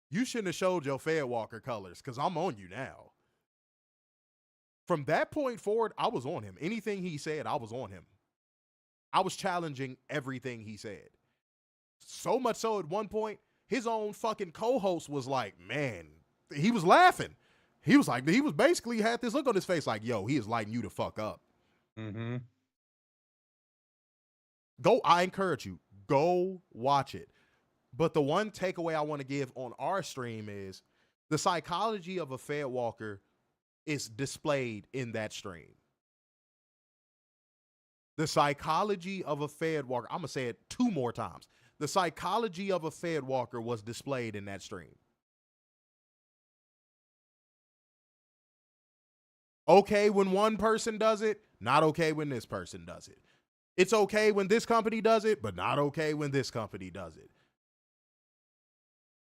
[SPEAKER 5] You shouldn't have showed your Fed Walker colors because I'm on you now. From that point forward, I was on him. Anything he said, I was on him. I was challenging everything he said. So much so at one point, his own fucking co-host was like, man, he was laughing. He was basically had this look on his face like, yo, he is lighting you the fuck up.
[SPEAKER 6] Mm-hmm.
[SPEAKER 5] I encourage you, go watch it. But the one takeaway I want to give on our stream is the psychology of a Fed Walker is displayed in that stream. The psychology of a Fed Walker, I'm going to say it 2 more times. The psychology of a Fed Walker was displayed in that stream. Okay when one person does it, not okay when this person does it. It's okay when this company does it, but not okay when this company does it.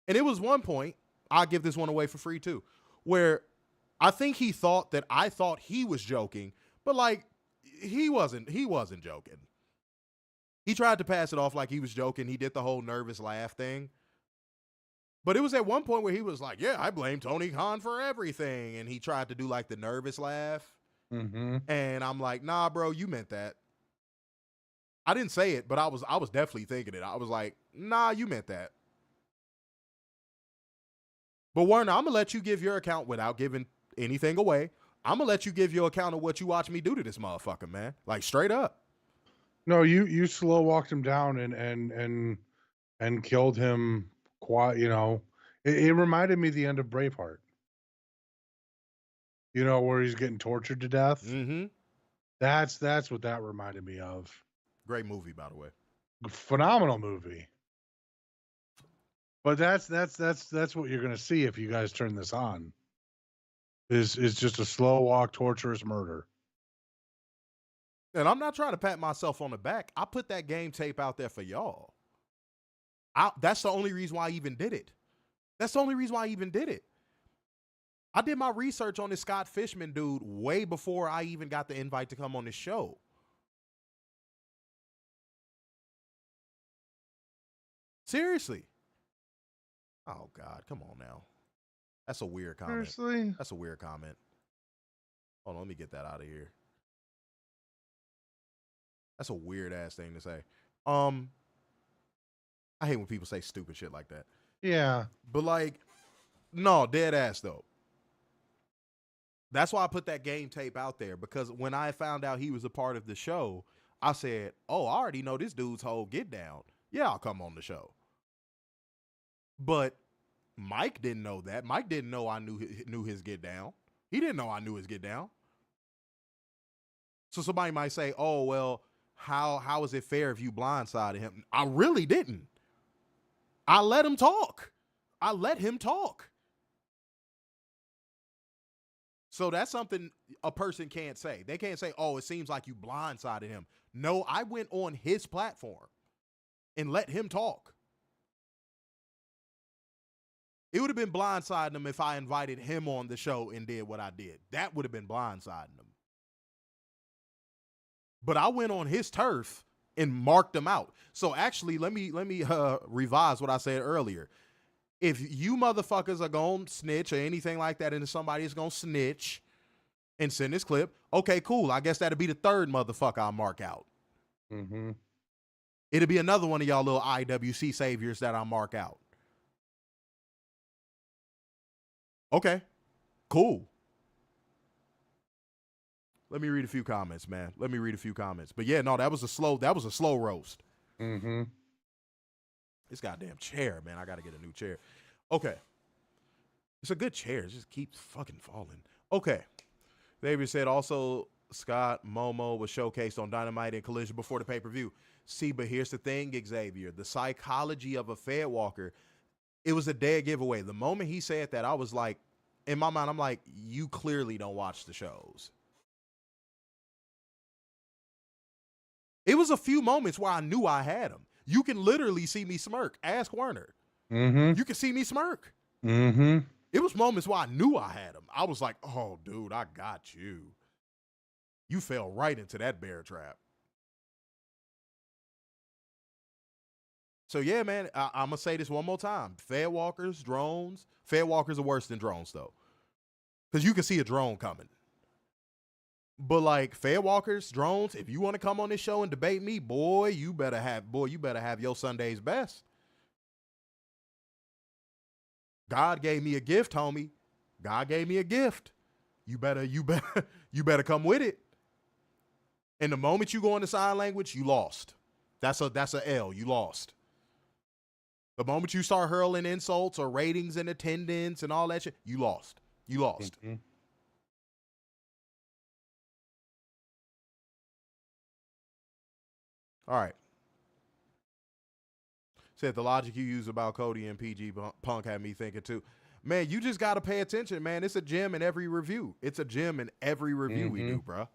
[SPEAKER 5] And it was one point, I'll give this one away for free too, where I think he thought that I thought he was joking, but like he wasn't joking. He tried to pass it off like he was joking. He did the whole nervous laugh thing. But it was at one point where he was like, yeah, I blame Tony Khan for everything. And he tried to do like the nervous laugh.
[SPEAKER 6] Mm-hmm.
[SPEAKER 5] And I'm like, nah, bro, you meant that. I didn't say it, but I was definitely thinking it. I was like, nah, you meant that. But Warner, I'm going to let you give your account without giving anything away. I'm going to let you give your account of what you watched me do to this motherfucker, man. Like straight up.
[SPEAKER 6] No, you slow walked him down and killed him. Quite, it reminded me of the end of Braveheart. Where he's getting tortured to death.
[SPEAKER 5] Mm-hmm.
[SPEAKER 6] That's what that reminded me of.
[SPEAKER 5] Great movie, by the way.
[SPEAKER 6] Phenomenal movie. But that's what you're gonna see if you guys turn this on. Is just a slow walk, torturous murder.
[SPEAKER 5] And I'm not trying to pat myself on the back. I put that game tape out there for y'all. That's the only reason why I even did it. That's the only reason why I even did it. I did my research on this Scott Fishman dude way before I even got the invite to come on this show. Seriously. Oh, God. Come on now. That's a weird comment.
[SPEAKER 6] Seriously?
[SPEAKER 5] That's a weird comment. Hold on. Let me get that out of here. That's a weird-ass thing to say. I hate when people say stupid shit like that.
[SPEAKER 6] Yeah.
[SPEAKER 5] But, like, no, dead ass, though. That's why I put that game tape out there, because when I found out he was a part of the show, I said, oh, I already know this dude's whole get down. Yeah, I'll come on the show. But Mike didn't know that. Mike didn't know I knew his get down. He didn't know I knew his get down. So somebody might say, oh, well, how is it fair if you blindsided him? I really didn't. I let him talk. I let him talk. So that's something a person can't say. They can't say, oh, it seems like you blindsided him. No, I went on his platform and let him talk. It would have been blindsiding him if I invited him on the show and did what I did. That would have been blindsiding him. But I went on his turf and marked him out. So actually, let me revise what I said earlier. If you motherfuckers are going to snitch or anything like that, and somebody is going to snitch and send this clip, okay, cool. I guess that'll be the third motherfucker I'll mark out.
[SPEAKER 6] Mm-hmm.
[SPEAKER 5] It'll be another one of y'all little IWC saviors that I'll mark out. Okay, cool. Let me read a few comments, man. Let me read a few comments. But yeah, no, that was a slow roast.
[SPEAKER 6] Mm-hmm.
[SPEAKER 5] This goddamn chair, man. I got to get a new chair. Okay. It's a good chair. It just keeps fucking falling. Okay. David said also Scott Momo was showcased on Dynamite and Collision before the pay-per-view. See, but here's the thing, Xavier. The psychology of a Fed Walker, it was a dead giveaway. The moment he said that, I was like, in my mind, I'm like, you clearly don't watch the shows. It was a few moments where I knew I had him. You can literally see me smirk. Ask Werner.
[SPEAKER 6] Mm-hmm.
[SPEAKER 5] You can see me smirk.
[SPEAKER 6] Mm-hmm.
[SPEAKER 5] It was moments where I knew I had him. I was like, oh, dude, I got you. You fell right into that bear trap. So, yeah, man, I'm going to say this one more time. Fed walkers, drones. Fed walkers are worse than drones, though. Because you can see a drone coming. But like Fed walkers, drones, if you want to come on this show and debate me, boy, you better have your Sunday's best. God gave me a gift, homie. God gave me a gift. You better come with it. And the moment you go into sign language, you lost. That's a L. You lost. The moment you start hurling insults or ratings and attendance and all that shit, you lost. You lost.
[SPEAKER 6] Mm-hmm.
[SPEAKER 5] All right. Said the logic you use about Cody and PG Punk had me thinking too. Man, you just got to pay attention, man. It's a gem in every review. It's a gem in every review we do, bro.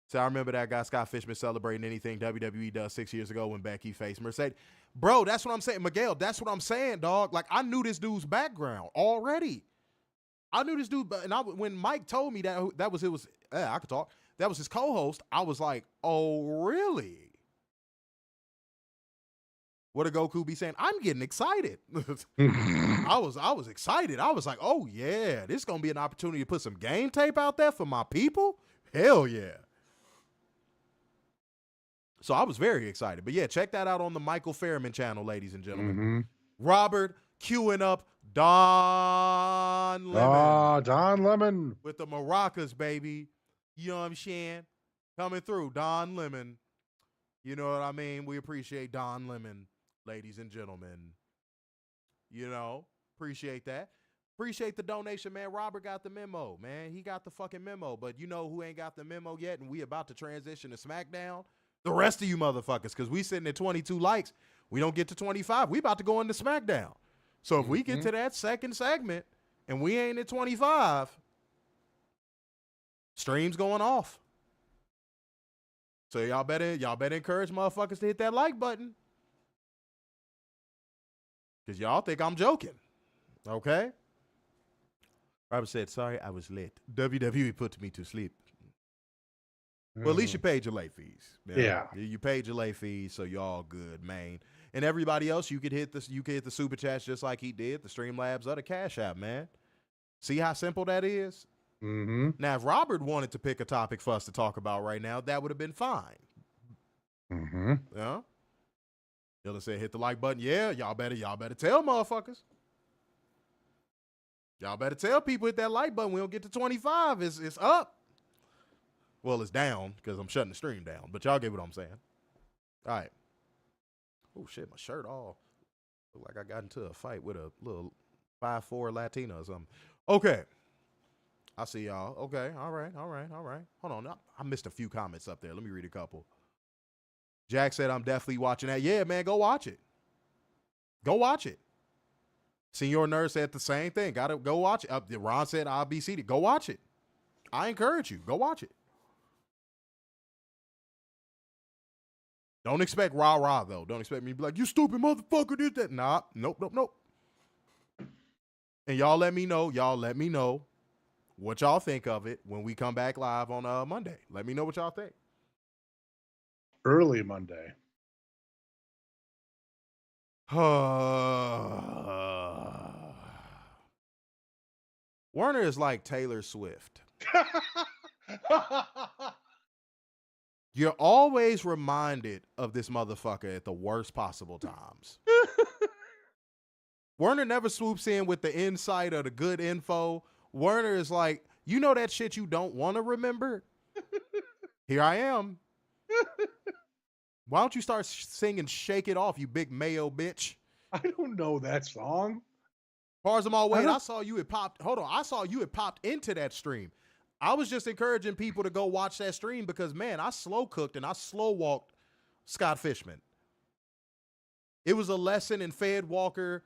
[SPEAKER 5] So I remember that guy Scott Fishman celebrating anything WWE does 6 years ago when Becky faced Mercedes. Bro, that's what I'm saying. Miguel, that's what I'm saying, dog. Like, I knew this dude's background already. I knew this dude, and when Mike told me that was I could talk. That was his co-host. I was like, oh, really? What did Goku be saying? I'm getting excited. I was excited. I was like, oh, yeah, this is going to be an opportunity to put some game tape out there for my people? Hell yeah. So I was very excited. But, yeah, check that out on the Michael Fairman channel, ladies and gentlemen.
[SPEAKER 6] Mm-hmm.
[SPEAKER 5] Robert queuing up Don Lemon.
[SPEAKER 6] Ah, Don Lemon.
[SPEAKER 5] With the maracas, baby. You know what I'm saying? Coming through, Don Lemon. You know what I mean? We appreciate Don Lemon, ladies and gentlemen. You know, appreciate that. Appreciate the donation, man. Robert got the memo, man. He got the fucking memo. But you know who ain't got the memo yet, and we about to transition to SmackDown? The rest of you motherfuckers, because we sitting at 22 likes. We don't get to 25. We about to go into SmackDown. So if we get to that second segment and we ain't at 25, stream's going off. So y'all better encourage motherfuckers to hit that like button. Because y'all think I'm joking. Okay? Robert said, sorry, I was late. WWE put me to sleep. Well, at least you paid your late fees.
[SPEAKER 6] Yeah.
[SPEAKER 5] You paid your late fees, so y'all good, man. And everybody else, you could hit the super chats just like he did, the Streamlabs or the Cash App, man. See how simple that is?
[SPEAKER 6] Mm-hmm.
[SPEAKER 5] Now, if Robert wanted to pick a topic for us to talk about right now, that would have been fine.
[SPEAKER 6] Mm-hmm.
[SPEAKER 5] Yeah. Dylan said, hit the like button. Yeah, y'all better tell motherfuckers. Y'all better tell people hit that like button. We don't get to 25. It's up. Well, it's down because I'm shutting the stream down. But y'all get what I'm saying. All right. Oh, shit, my shirt all. Look like I got into a fight with a little 5'4" Latina or something. Okay. I see y'all. Okay. All right. Hold on. I missed a few comments up there. Let me read a couple. Jack said, I'm definitely watching that. Yeah, man, go watch it. Go watch it. Senior Nurse said the same thing. Gotta go watch it. Ron said, I'll be seated. Go watch it. I encourage you. Go watch it. Don't expect rah-rah, though. Don't expect me to be like, you stupid motherfucker did that. Nah, nope. And y'all let me know what y'all think of it when we come back live on Monday. Let me know what y'all think.
[SPEAKER 6] Early Monday.
[SPEAKER 5] Werner is like Taylor Swift. You're always reminded of this motherfucker at the worst possible times. Werner never swoops in with the insight or the good info. Werner is like, you know that shit you don't want to remember? Here I am. Why don't you start singing Shake It Off, you big mayo bitch?
[SPEAKER 6] I don't know that song.
[SPEAKER 5] Parzamal, wait, I saw you had popped. Hold on. I saw you had popped into that stream. I was just encouraging people to go watch that stream because, man, I slow cooked and I slow walked Scott Fishman. It was a lesson in Fed Walker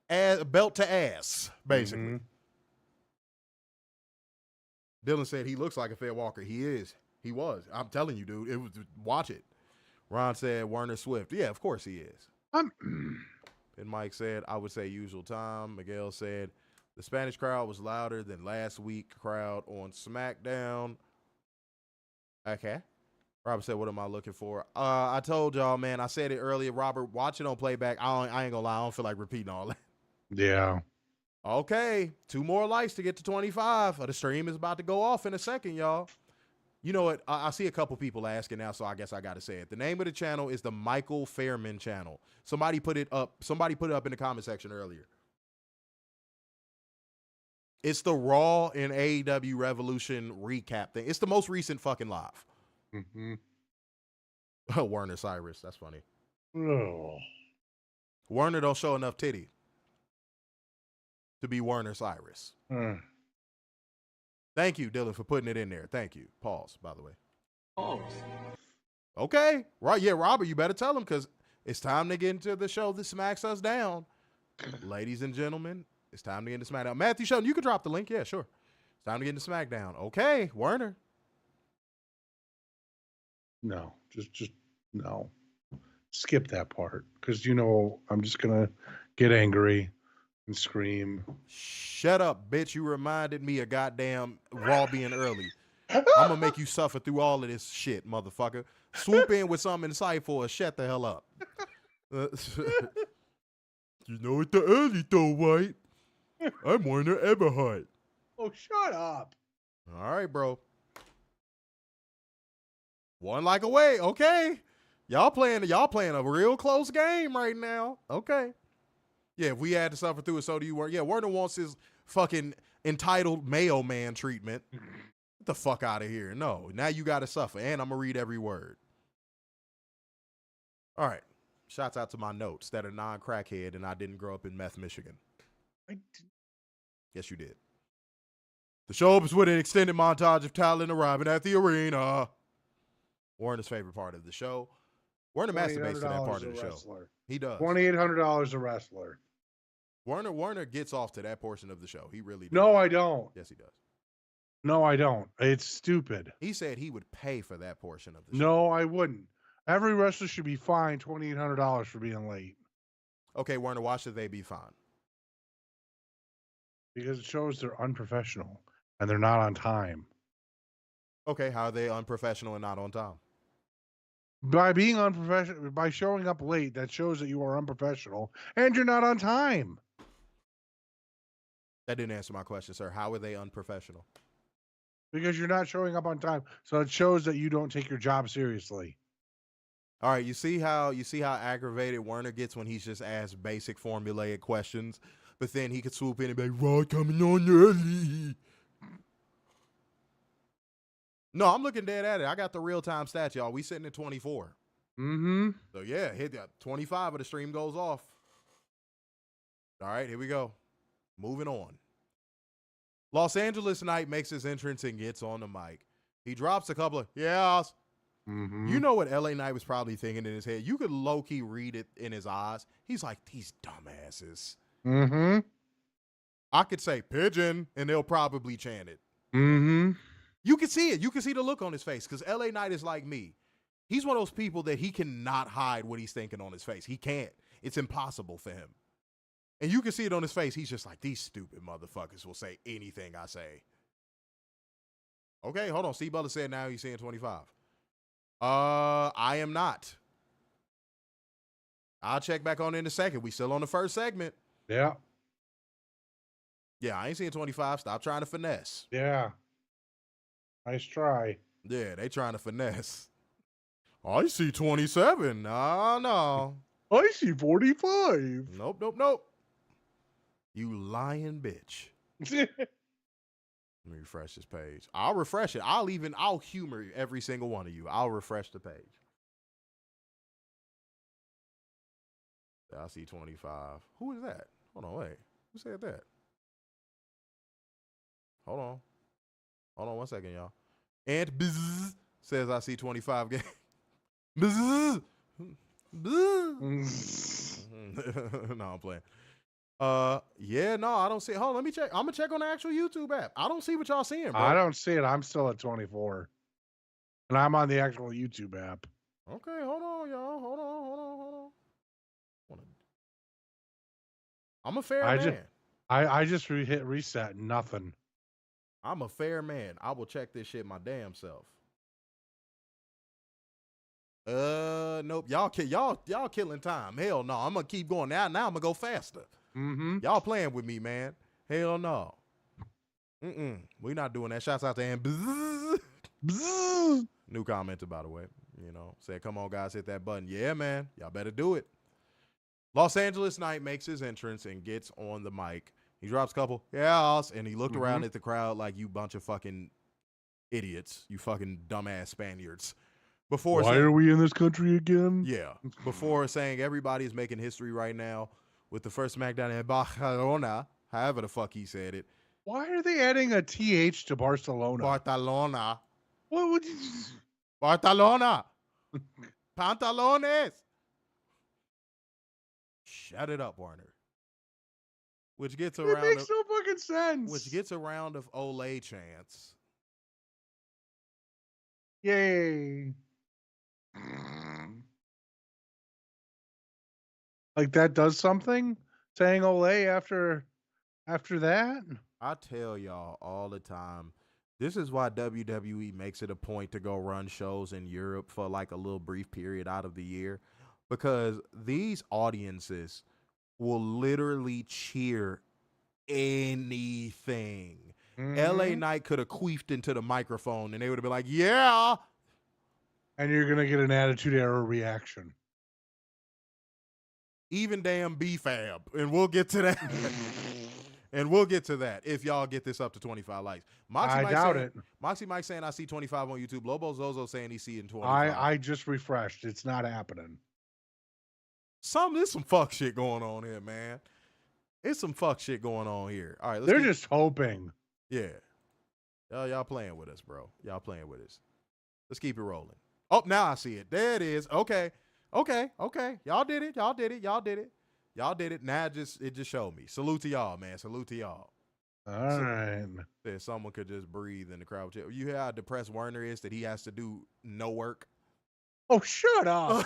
[SPEAKER 5] belt to ass, basically.
[SPEAKER 6] Mm-hmm.
[SPEAKER 5] Dylan said he looks like a Fed Walker. He is. He was. I'm telling you, dude. It was. Watch it. Ron said Werner Swift. Yeah, of course he is. And Mike said, I would say usual time. Miguel said, the Spanish crowd was louder than last week crowd on SmackDown. Okay. Robert said, what am I looking for? I told y'all, man, I said it earlier. Robert, watch it on playback. I ain't gonna lie. I don't feel like repeating all that.
[SPEAKER 6] Yeah.
[SPEAKER 5] Okay. 2 more likes to get to 25. The stream is about to go off in a second, y'all. You know what? I see a couple people asking now, so I guess I got to say it. The name of the channel is the Michael Fairman channel. Somebody put it up. Somebody put it up in the comment section earlier. It's the Raw and AEW Revolution recap thing. It's the most recent fucking live.
[SPEAKER 6] Mm-hmm.
[SPEAKER 5] Oh, Werner Cyrus. That's funny.
[SPEAKER 6] Oh.
[SPEAKER 5] Werner don't show enough titty to be Werner Cyrus. Thank you, Dylan, for putting it in there. Thank you. Pause, by the way.
[SPEAKER 7] Pause.
[SPEAKER 5] Okay. Right. Yeah, Robert, you better tell him because it's time to get into the show that smacks us down. Ladies and gentlemen, it's time to get into SmackDown. Matthew Shelton, you can drop the link. Yeah, sure. It's time to get into SmackDown. Okay, Werner.
[SPEAKER 6] No, just no. Skip that part because I'm just gonna get angry and scream.
[SPEAKER 5] Shut up, bitch. You reminded me of goddamn Raw being early. I'm gonna make you suffer through all of this shit, motherfucker. Swoop in with something insightful or shut the hell up. It's the early though, White. I'm Werner Everhart.
[SPEAKER 6] Oh, shut up.
[SPEAKER 5] All right, bro. One like away. Okay. Y'all playing a real close game right now. Okay. Yeah, if we had to suffer through it, so do you. Yeah, Werner wants his fucking entitled Mayo Man treatment. Get the fuck out of here. No, now you got to suffer, and I'm going to read every word. All right. Shouts out to my notes that are non-crackhead, and I didn't grow up in Meth, Michigan. Yes, you did. The show opens with an extended montage of talent arriving at the arena. Werner's favorite part of the show. Werner masturbates to that part of the show. He does.
[SPEAKER 6] $2,800 a wrestler.
[SPEAKER 5] Werner gets off to that portion of the show. He really does.
[SPEAKER 6] No, I don't.
[SPEAKER 5] Yes, he does.
[SPEAKER 6] No, I don't. It's stupid.
[SPEAKER 5] He said he would pay for that portion of the show.
[SPEAKER 6] No, I wouldn't. Every wrestler should be fined $2,800 for being late.
[SPEAKER 5] Okay, Werner, why should they be fined?
[SPEAKER 6] Because it shows they're unprofessional and they're not on time.
[SPEAKER 5] Okay, how are they unprofessional and not on time?
[SPEAKER 6] By being unprofessional, by showing up late, that shows that you are unprofessional and you're not on time.
[SPEAKER 5] That didn't answer my question, sir. How are they unprofessional?
[SPEAKER 6] Because you're not showing up on time. So it shows that you don't take your job seriously.
[SPEAKER 5] All right, you see how aggravated Werner gets when he's just asked basic formulaic questions, but then he could swoop in and be like, "Rod coming on early." No, I'm looking dead at it. I got the real-time stats, y'all. We sitting at 24.
[SPEAKER 6] Mm-hmm.
[SPEAKER 5] So, yeah, hit that. 25 of the stream goes off. All right, here we go. Moving on. Los Angeles Knight makes his entrance and gets on the mic. He drops a couple of, yes.
[SPEAKER 6] Mm-hmm.
[SPEAKER 5] You know what LA Knight was probably thinking in his head? You could low-key read it in his eyes. He's like, these dumbasses.
[SPEAKER 6] Mm-hmm.
[SPEAKER 5] I could say pigeon, and they'll probably chant it.
[SPEAKER 6] Mm-hmm.
[SPEAKER 5] You can see it. You can see the look on his face because LA Knight is like me. He's one of those people that he cannot hide what he's thinking on his face. He can't. It's impossible for him. And you can see it on his face. He's just like, these stupid motherfuckers will say anything I say. Okay, hold on. Steve Butler said now he's saying 25. I am not. I'll check back on in a second. We still on the first segment.
[SPEAKER 6] Yeah.
[SPEAKER 5] Yeah, I ain't seeing 25. Stop trying to finesse.
[SPEAKER 6] Yeah. Nice try.
[SPEAKER 5] Yeah, they trying to finesse. I see 27. No.
[SPEAKER 6] I see 45.
[SPEAKER 5] Nope. You lying bitch. Let me refresh this page. I'll refresh it. I'll humor every single one of you. I'll refresh the page. I see 25. Who is that? Hold on, wait. Who said that? Hold on 1 second, y'all. And Bzz says I see 25 games. Bzz. Bzz. No, I'm playing. Yeah, no, I don't see it. Hold on, let me check. I'm gonna check on the actual YouTube app. I don't see what y'all seeing, bro.
[SPEAKER 6] I don't see it. I'm still at 24. And I'm on the actual YouTube app.
[SPEAKER 5] Okay, hold on, y'all. Hold on. I'm a fair man.
[SPEAKER 6] I just hit reset. Nothing.
[SPEAKER 5] I'm a fair man. I will check this shit my damn self. Nope. Y'all killing time. Hell no. I'm gonna keep going now. Now I'm gonna go faster.
[SPEAKER 6] Mm-hmm.
[SPEAKER 5] Y'all playing with me, man. Hell no. We not doing that. Shouts out to him. Bzz.
[SPEAKER 6] Bzz.
[SPEAKER 5] New commenter, by the way. You know, said, come on, guys, hit that button. Yeah, man. Y'all better do it. Los Angeles Knight makes his entrance and gets on the mic. He drops a couple, yes, and he looked around at the crowd like, you bunch of fucking idiots. You fucking dumbass Spaniards. Why
[SPEAKER 6] are we in this country again?
[SPEAKER 5] Yeah. Before saying everybody is making history right now with the first SmackDown in Barcelona, however the fuck he said it.
[SPEAKER 6] Why are they adding a TH to Barcelona?
[SPEAKER 5] Barcelona.
[SPEAKER 6] What would you...
[SPEAKER 5] Barcelona. Pantalones. Shut it up, Warner. Which gets
[SPEAKER 6] It
[SPEAKER 5] around.
[SPEAKER 6] makes no fucking sense.
[SPEAKER 5] Which gets a round of Olay chants.
[SPEAKER 6] Yay. Like that does something? Saying Olay after that?
[SPEAKER 5] I tell y'all all the time, this is why WWE makes it a point to go run shows in Europe for like a little brief period out of the year, because these audiences will literally cheer anything. LA Knight could have queefed into the microphone and they would have been like, yeah.
[SPEAKER 6] And you're going to get an attitude error reaction.
[SPEAKER 5] Even damn B-Fab. And we'll get to that. And we'll get to that if y'all get this up to 25 likes.
[SPEAKER 6] I doubt it.
[SPEAKER 5] Moxie Mike saying I see 25 on YouTube. Lobo Zozo saying he's seeing 25.
[SPEAKER 6] I just refreshed. It's not happening.
[SPEAKER 5] There's some fuck shit going on here, man. It's some fuck shit going on here. All right,
[SPEAKER 6] they're just hoping.
[SPEAKER 5] Yeah. Y'all playing with us, bro. Y'all playing with us. Let's keep it rolling. Oh, now I see it. There it is. Okay. Y'all did it. Now it just showed me. Salute to y'all, man. Salute to y'all.
[SPEAKER 6] All right.
[SPEAKER 5] That someone could just breathe in the crowd. You hear how depressed Werner is that he has to do no work?
[SPEAKER 6] Oh, shut up.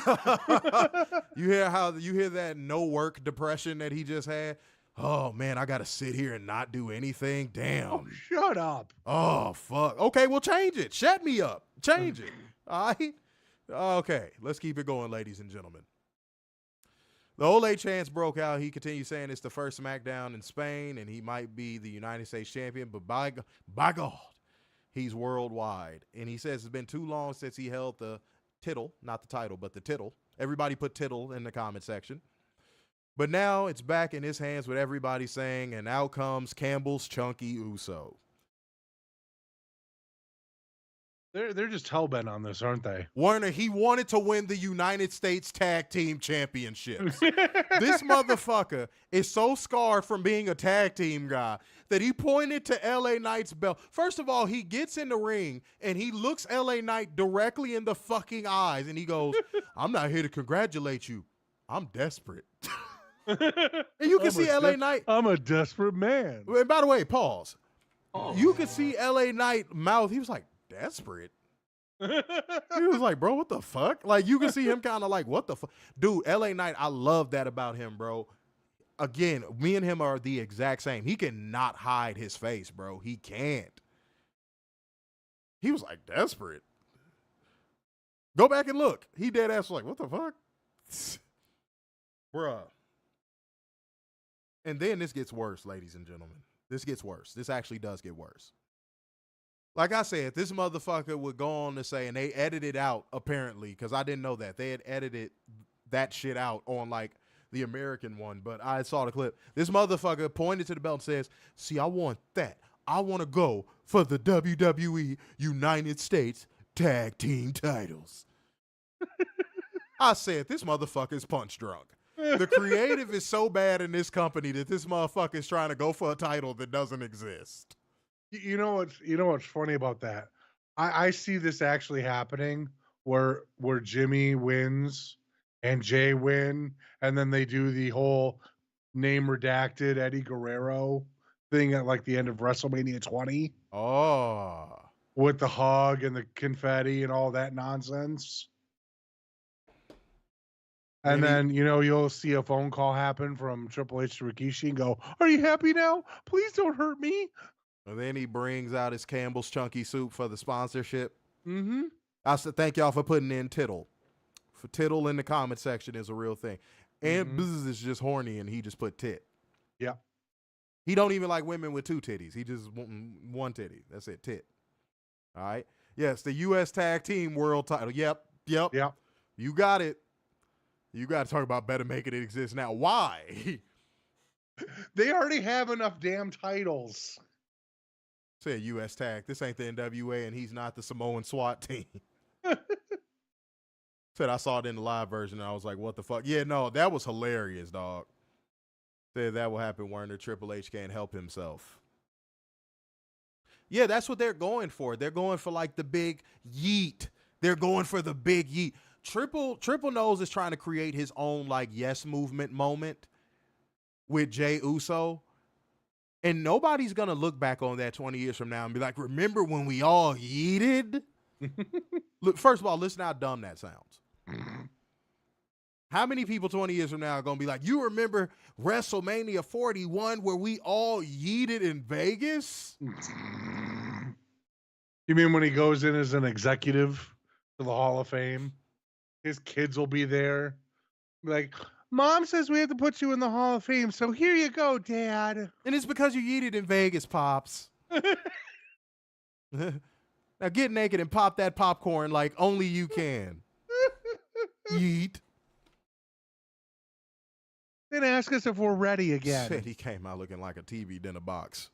[SPEAKER 5] You hear that no work depression that he just had? Oh man, I gotta sit here and not do anything. Damn.
[SPEAKER 6] Oh, shut up.
[SPEAKER 5] Oh fuck. Okay, well change it. Shut me up. Change it. All right. Okay, let's keep it going, ladies and gentlemen. The Ole chants broke out. He continued saying it's the first SmackDown in Spain, and he might be the United States champion, but by God, he's worldwide. And he says it's been too long since he held the title, not the title, but the title. Everybody put title in the comment section. But now it's back in his hands with everybody saying, and out comes Campbell's Chunky Uso.
[SPEAKER 6] They're just hellbent on this, aren't they?
[SPEAKER 5] Warner, he wanted to win the United States Tag Team Championships. This motherfucker is so scarred from being a tag team guy that he pointed to LA Knight's belt. First of all, he gets in the ring and he looks LA Knight directly in the fucking eyes and he goes, I'm not here to congratulate you. I'm desperate. And you can see LA Knight.
[SPEAKER 6] I'm a desperate man.
[SPEAKER 5] And by the way, pause. You could see LA Knight mouth. He was like, desperate. He was like, bro, what the fuck? Like, you can see him kind of like, what the fuck? Dude, LA Knight, I love that about him, bro. Again, me and him are the exact same. He cannot hide his face, bro. He can't. He was like, desperate. Go back and look. He dead ass was like, what the fuck? Bruh. And then this gets worse, ladies and gentlemen. This gets worse. This actually does get worse. Like I said, this motherfucker would go on to say, and they edited out, apparently, because I didn't know that. They had edited that shit out on, like, the American one, but I saw the clip. This motherfucker pointed to the belt and says, see, I want that. I want to go for the WWE United States Tag Team titles. I said, this motherfucker is punch drunk. The creative is so bad in this company that this motherfucker is trying to go for a title that doesn't exist.
[SPEAKER 6] You know what's funny about that? I see this actually happening where Jimmy wins and Jay win, and then they do the whole name redacted Eddie Guerrero thing at like the end of WrestleMania 20.
[SPEAKER 5] Oh.
[SPEAKER 6] With the hug and the confetti and all that nonsense. And then, you'll see a phone call happen from Triple H to Rikishi and go, are you happy now? Please don't hurt me.
[SPEAKER 5] And then he brings out his Campbell's Chunky Soup for the sponsorship.
[SPEAKER 6] Mm-hmm.
[SPEAKER 5] I said, thank y'all for putting in tittle. For tittle in the comment section is a real thing. And Buzz is just horny and he just put tit.
[SPEAKER 6] Yeah.
[SPEAKER 5] He don't even like women with two titties. He just one titty. That's it, tit. All right. Yes, the U.S. Tag Team World title. Yep. You got it. You got to talk about better making it exist now. Why?
[SPEAKER 6] They already have enough damn titles.
[SPEAKER 5] Said U.S. Tag. This ain't the NWA, and he's not the Samoan SWAT team. Said I saw it in the live version, and I was like, what the fuck? Yeah, no, that was hilarious, dog. Said that will happen, Werner. Triple H can't help himself. Yeah, that's what they're going for. They're going for, like, the big yeet. They're going for the big yeet. Triple Nose is trying to create his own, like, yes movement moment with Jey Uso. And nobody's going to look back on that 20 years from now and be like, remember when we all yeeted? Look, first of all, listen how dumb that sounds. How many people 20 years from now are going to be like, you remember WrestleMania 41 where we all yeeted in Vegas?
[SPEAKER 6] You mean when he goes in as an executive to the Hall of Fame? His kids will be there. Be like, Mom says we have to put you in the Hall of Fame, so here you go, Dad.
[SPEAKER 5] And it's because you yeeted in Vegas, Pops. Now get naked and pop that popcorn like only you can. Yeet.
[SPEAKER 6] Then ask us if we're ready again.
[SPEAKER 5] Shit, he came out looking like a TV dinner box.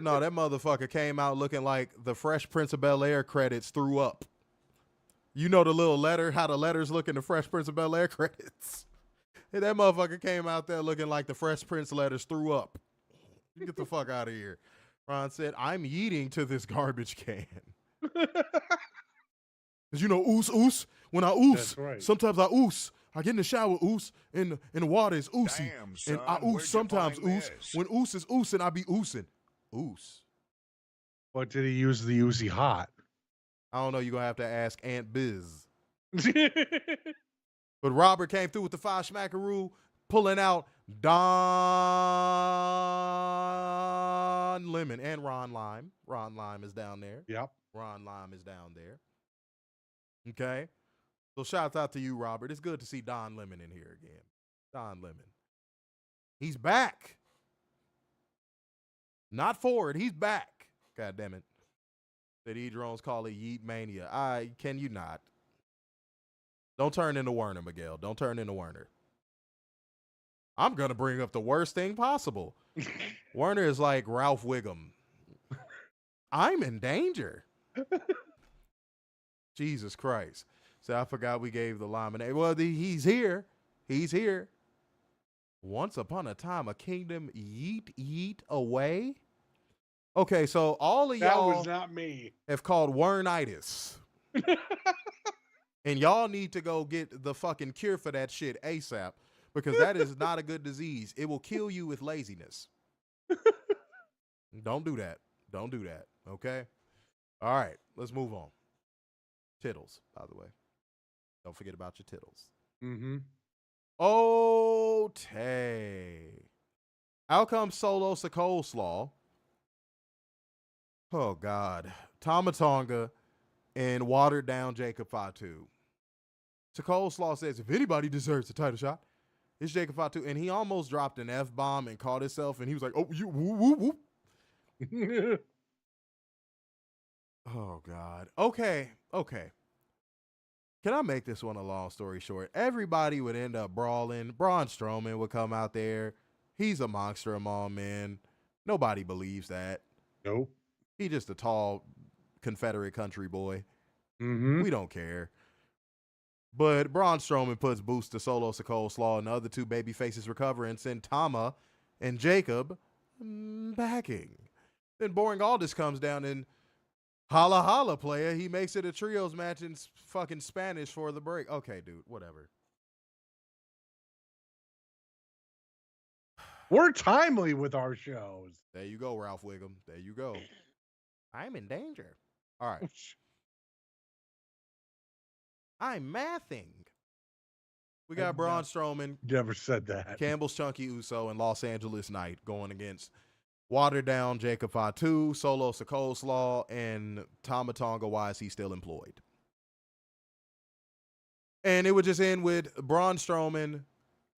[SPEAKER 5] No, that motherfucker came out looking like the Fresh Prince of Bel-Air credits threw up. You know the little letter, how the letters look in the Fresh Prince of Bel-Air credits? And that motherfucker came out there looking like the Fresh Prince letters threw up. Get the fuck out of here. Ron said, I'm yeeting to this garbage can. Because you know, oos. When I oos,
[SPEAKER 6] right.
[SPEAKER 5] Sometimes I oos. I get in the shower, oos, and the water is oosy.
[SPEAKER 7] Damn, son,
[SPEAKER 5] and I oos sometimes, oos. When oos is oosing, I be oosing. Oos.
[SPEAKER 6] What did he use the Uzi hot?
[SPEAKER 5] I don't know. You're going to have to ask Aunt Biz. But Robert came through with the 5 smackaroo, pulling out Don Lemon and Ron Lime. Ron Lime is down there.
[SPEAKER 6] Yep.
[SPEAKER 5] Ron Lime is down there. Okay. So shouts out to you, Robert. It's good to see Don Lemon in here again. Don Lemon. He's back. Not forward. He's back. God damn it. That E-Drones call it Yeet Mania. Can you not? Don't turn into Werner, Miguel. Don't turn into Werner. I'm going to bring up the worst thing possible. Werner is like Ralph Wiggum. I'm in danger. Jesus Christ. So I forgot we gave the lineman. Well, he's here. He's here. Once upon a time, a kingdom yeet, yeet away. Okay, so all of y'all
[SPEAKER 6] that was not me.
[SPEAKER 5] have called Wernitis. And y'all need to go get the fucking cure for that shit ASAP, because that is not a good disease. It will kill you with laziness. Don't do that. Don't do that. Okay? All right, let's move on. Tittles, by the way. Don't forget about your tittles.
[SPEAKER 6] Mm-hmm.
[SPEAKER 5] Oh, Tay. Out comes Solo Coleslaw. Oh, God. Tama Tonga and watered down Jacob Fatu. Coleslaw says, if anybody deserves a title shot, it's Jacob Fatu. And he almost dropped an F-bomb and caught himself, and he was like, oh, you, whoop, whoop. Oh, God. Okay. Can I make this one a long story short? Everybody would end up brawling. Braun Strowman would come out there. He's a monster among men. Nobody believes that.
[SPEAKER 6] Nope.
[SPEAKER 5] He's just a tall Confederate country boy.
[SPEAKER 6] Mm-hmm.
[SPEAKER 5] We don't care. But Braun Strowman puts boost to Solo Coleslaw, and the other two baby faces recover and send Tama and Jacob backing. Then Boring Aldis comes down and holla holla player. He makes it a trios match in fucking Spanish for the break. Okay, dude, whatever.
[SPEAKER 6] We're timely with our shows.
[SPEAKER 5] There you go, Ralph Wiggum. There you go. I'm in danger. All right. I'm mathing. We got Braun Strowman.
[SPEAKER 6] Never said that.
[SPEAKER 5] Campbell's Chunky Uso and Los Angeles Knight going against watered down Jacob Fatu, Solo Coleslaw, and Tama Tonga. Why is he still employed? And it would just end with Braun Strowman,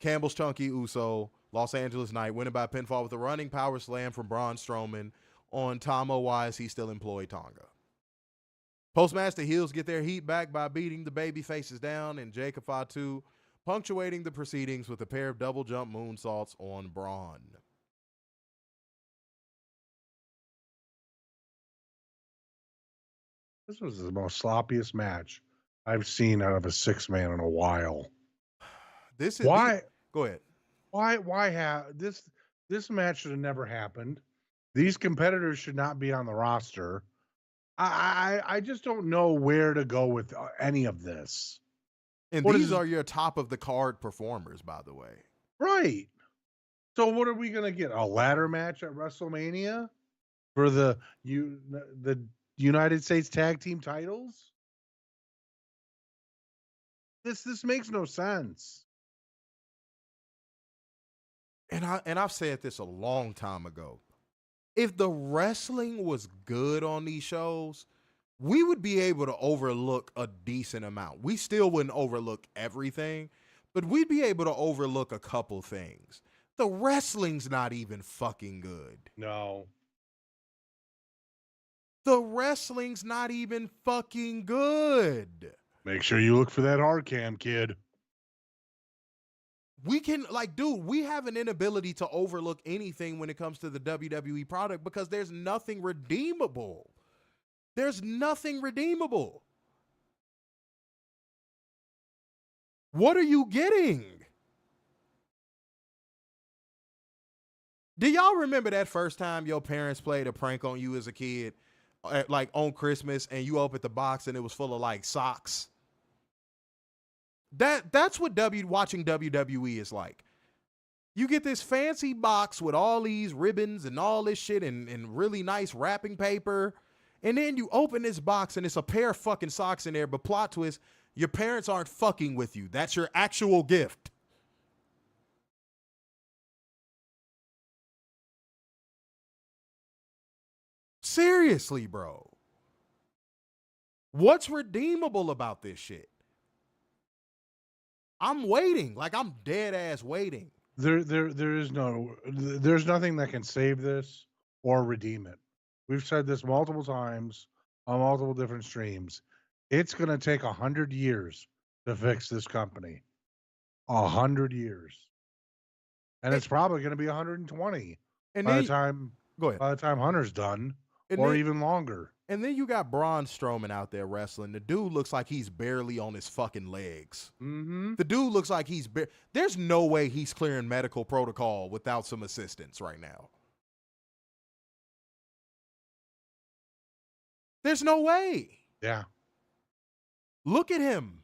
[SPEAKER 5] Campbell's Chunky Uso, Los Angeles Knight winning by pinfall with a running power slam from Braun Strowman on Tama. Why is he still employed? Tonga. Post-match, the heels get their heat back by beating the baby faces down, and Jacob Fatu punctuating the proceedings with a pair of double jump moonsaults on Braun.
[SPEAKER 6] This was the most sloppiest match I've seen out of a 6-man in a while.
[SPEAKER 5] This is
[SPEAKER 6] why?
[SPEAKER 5] Go ahead.
[SPEAKER 6] Why have this? This match should have never happened. These competitors should not be on the roster. I just don't know where to go with any of this.
[SPEAKER 5] And
[SPEAKER 6] what
[SPEAKER 5] these are your top of the card performers, by the way.
[SPEAKER 6] Right. So what are we gonna get? A ladder match at WrestleMania for the United States Tag Team titles? This makes no sense.
[SPEAKER 5] And I've said this a long time ago. If the wrestling was good on these shows, we would be able to overlook a decent amount. We still wouldn't overlook everything, but we'd be able to overlook a couple things. The wrestling's not even fucking good.
[SPEAKER 6] No.
[SPEAKER 5] The wrestling's not even fucking good.
[SPEAKER 6] Make sure you look for that hard cam, kid.
[SPEAKER 5] We can, dude, we have an inability to overlook anything when it comes to the WWE product because there's nothing redeemable. There's nothing redeemable. What are you getting? Do y'all remember that first time your parents played a prank on you as a kid, on Christmas, and you opened the box and it was full of socks? That's what watching WWE is like. You get this fancy box with all these ribbons and all this shit and really nice wrapping paper, and then you open this box and it's a pair of fucking socks in there, but plot twist, Your parents aren't fucking with you. That's your actual gift. Seriously, bro. What's redeemable about this shit? I'm waiting. Like, I'm dead ass waiting.
[SPEAKER 6] There's nothing that can save this or redeem it. We've said this multiple times on multiple different streams. It's going to take 100 years to fix this company. 100 years. And it's probably going to be 120
[SPEAKER 5] And
[SPEAKER 6] by
[SPEAKER 5] then,
[SPEAKER 6] the time
[SPEAKER 5] go ahead.
[SPEAKER 6] by the time Hunter's done,
[SPEAKER 5] And
[SPEAKER 6] or
[SPEAKER 5] then-
[SPEAKER 6] even longer.
[SPEAKER 5] And then you got Braun Strowman out there wrestling. The dude looks like he's barely on his fucking legs.
[SPEAKER 6] Mm-hmm.
[SPEAKER 5] The dude looks like there's no way he's clearing medical protocol without some assistance right now. There's no way.
[SPEAKER 6] Yeah.
[SPEAKER 5] Look at him.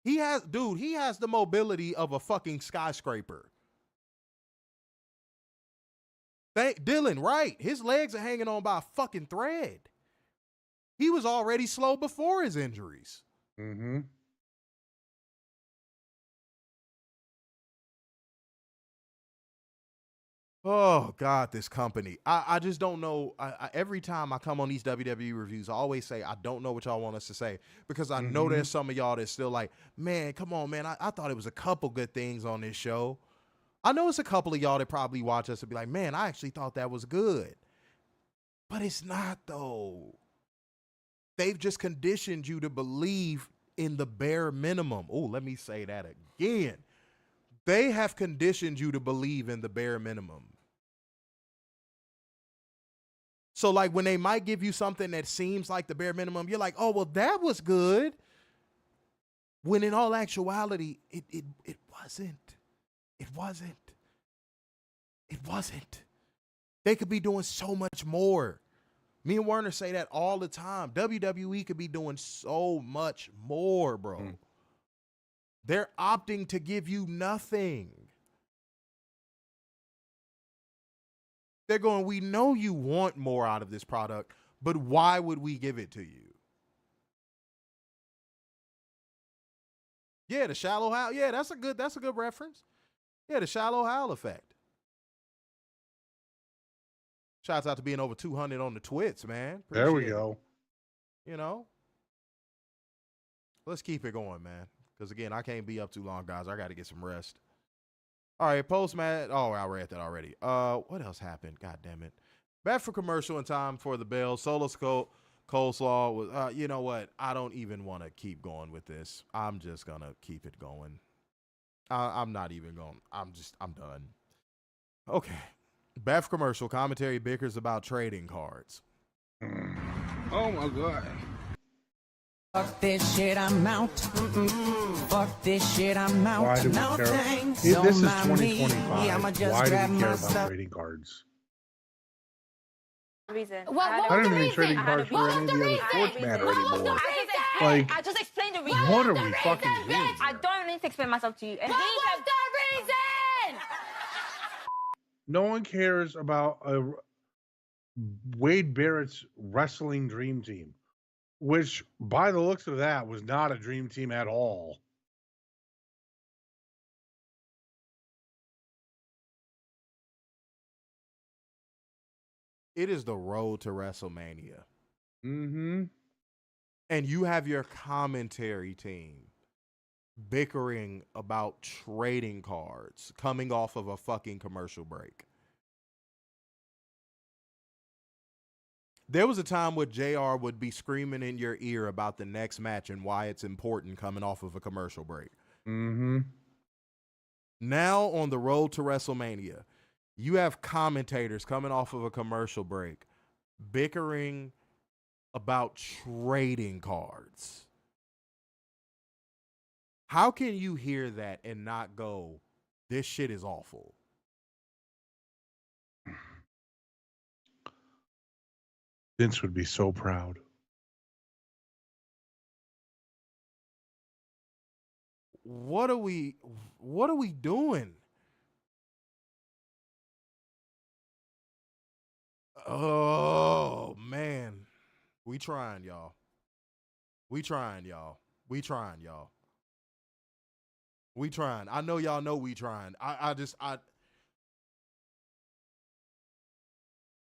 [SPEAKER 5] He has the mobility of a fucking skyscraper. Dylan, right. His legs are hanging on by a fucking thread. He was already slow before his injuries.
[SPEAKER 6] Mm-hmm.
[SPEAKER 5] Oh, God, this company. I just don't know. Every time I come on these WWE reviews, I always say, I don't know what y'all want us to say. Because I know there's some of y'all that's still like, man, come on, man. I thought it was a couple good things on this show. I know it's a couple of y'all that probably watch us and be like, man, I actually thought that was good. But it's not, though. They've just conditioned you to believe in the bare minimum. Oh, let me say that again. They have conditioned you to believe in the bare minimum. So, like, when they might give you something that seems like the bare minimum, you're like, oh, well, that was good. When in all actuality, it wasn't. It wasn't. It wasn't. They could be doing so much more. Me and Werner say that all the time. WWE could be doing so much more, bro. They're opting to give you nothing. They're going, we know you want more out of this product, but why would we give it to you? Yeah, the shallow Hal. Yeah, that's a good reference. Yeah, the shallow Hal effect. Shouts out to being over 200 on the twits, man.
[SPEAKER 6] There we
[SPEAKER 5] Appreciate
[SPEAKER 6] go.
[SPEAKER 5] it. You know? Let's keep it going, man. Because, again, I can't be up too long, guys. I got to get some rest. All right, post-match. Oh, I read that already. What else happened? God damn it. Back for commercial in time for the bell. Solo Coleslaw was, you know what? I don't even want to keep going with this. I'm just going to keep it going. I'm not even going. I'm done. Okay. Back for commercial. Commentary bickers about trading cards.
[SPEAKER 7] Oh, my God.
[SPEAKER 8] Fuck this shit, I'm out. Fuck this shit, I'm out.
[SPEAKER 6] Why do we
[SPEAKER 8] No
[SPEAKER 6] care?
[SPEAKER 8] thanks,
[SPEAKER 6] This
[SPEAKER 8] don't
[SPEAKER 6] is
[SPEAKER 8] mind me.
[SPEAKER 6] 2025.
[SPEAKER 8] I'ma just
[SPEAKER 6] Why do
[SPEAKER 8] grab
[SPEAKER 6] we
[SPEAKER 8] my
[SPEAKER 6] care about
[SPEAKER 8] stuff.
[SPEAKER 6] trading cards?
[SPEAKER 9] Reason.
[SPEAKER 6] I don't even need trading cards for any of the other sports matter anymore. Like,
[SPEAKER 9] I just explained the reason.
[SPEAKER 6] what are we fucking doing?
[SPEAKER 9] I don't need to explain myself to you. And what was the reason?
[SPEAKER 6] No one cares about Wade Barrett's wrestling dream team, which, by the looks of that, was not a dream team at all.
[SPEAKER 5] It is the road to WrestleMania.
[SPEAKER 6] Mm-hmm.
[SPEAKER 5] And you have your commentary team bickering about trading cards coming off of a fucking commercial break. There was a time where JR would be screaming in your ear about the next match and why it's important coming off of a commercial break.
[SPEAKER 6] Mm-hmm.
[SPEAKER 5] Now on the road to WrestleMania, you have commentators coming off of a commercial break bickering about trading cards. How can you hear that and not go, this shit is awful?
[SPEAKER 6] Vince would be so proud.
[SPEAKER 5] What are we doing? Oh man. We trying, y'all. We trying, y'all. We trying. I know y'all know we trying.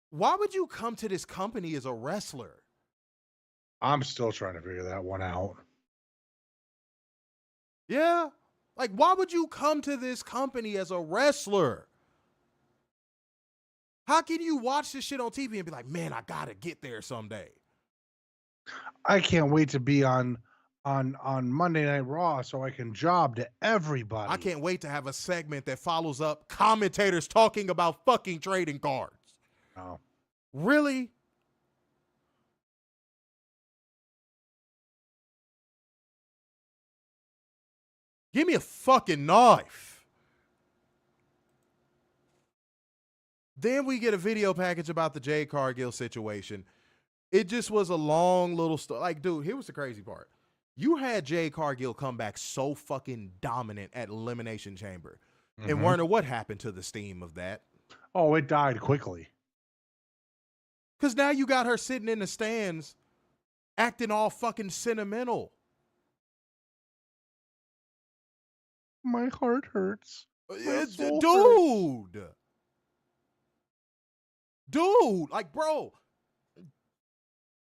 [SPEAKER 5] Why would you come to this company as a wrestler?
[SPEAKER 6] I'm still trying to figure that one out.
[SPEAKER 5] Yeah. Like, why would you come to this company as a wrestler? How can you watch this shit on TV and be like, man, I gotta get there someday?
[SPEAKER 6] I can't wait to be on Monday Night Raw so I can job to everybody.
[SPEAKER 5] I can't wait to have a segment that follows up commentators talking about fucking trading cards.
[SPEAKER 6] No.
[SPEAKER 5] Really? Give me a fucking knife. Then we get a video package about the Jade Cargill situation. It just was a long little story. Like, dude, here was the crazy part. You had Jade Cargill come back so fucking dominant at Elimination Chamber.
[SPEAKER 6] Mm-hmm.
[SPEAKER 5] And Werner, what happened to the steam of that?
[SPEAKER 6] Oh, it died quickly.
[SPEAKER 5] Because now you got her sitting in the stands acting all fucking sentimental.
[SPEAKER 6] My heart hurts.
[SPEAKER 5] Dude, like, bro,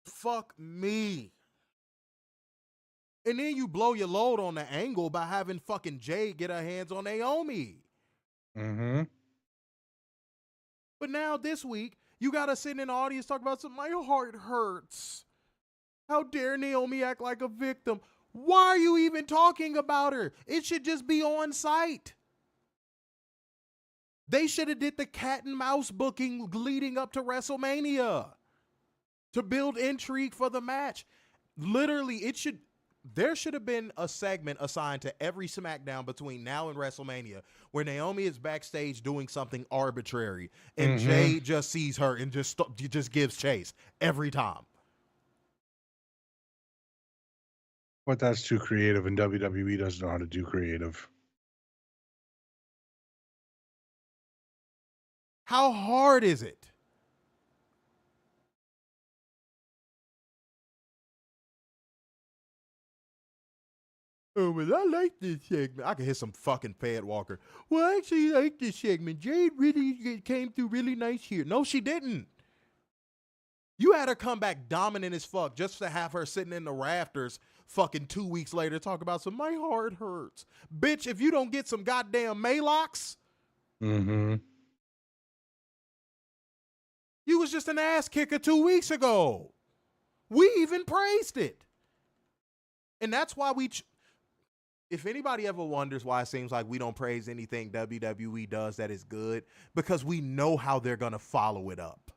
[SPEAKER 5] fuck me. And then you blow your load on the angle by having fucking Jade get her hands on Naomi.
[SPEAKER 6] Mm-hmm.
[SPEAKER 5] But now this week, you got to sit in the audience talk about something. My heart hurts. How dare Naomi act like a victim? Why are you even talking about her? It should just be on site. They should have did the cat and mouse booking leading up to WrestleMania to build intrigue for the match. Literally, there should have been a segment assigned to every SmackDown between now and WrestleMania where Naomi is backstage doing something arbitrary and Jade just sees her and just gives chase every time.
[SPEAKER 6] But that's too creative, and WWE doesn't know how to do creative.
[SPEAKER 5] How hard is it? Oh, well, I like this segment. I can hear some fucking Pad Walker. Well, I actually like this segment. Jade really came through really nice here. No, she didn't. You had her come back dominant as fuck just to have her sitting in the rafters fucking 2 weeks later talk about some, my heart hurts. Bitch, if you don't get some goddamn Maylocks, you was just an ass kicker 2 weeks ago. We even praised it. And that's why if anybody ever wonders why it seems like we don't praise anything WWE does that is good, because we know how they're going to follow it up.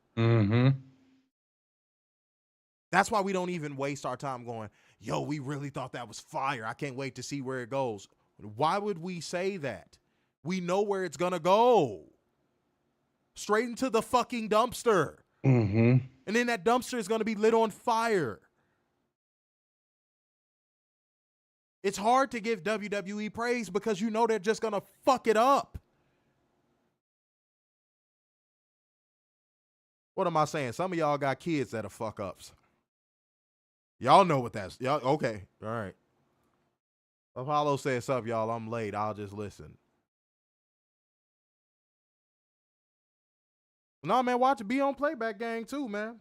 [SPEAKER 5] That's why we don't even waste our time going, yo, we really thought that was fire. I can't wait to see where it goes. Why would we say that? We know where it's going to go. Straight into the fucking dumpster. And then that dumpster is going to be lit on fire. It's hard to give WWE praise because you know they're just going to fuck it up. What am I saying? Some of y'all got kids that are fuck ups. Y'all know what that's. Y'all okay? All right. Apollo says up, y'all. I'm late. I'll just listen. No, man, watch it. Be on Playback Gang too, man.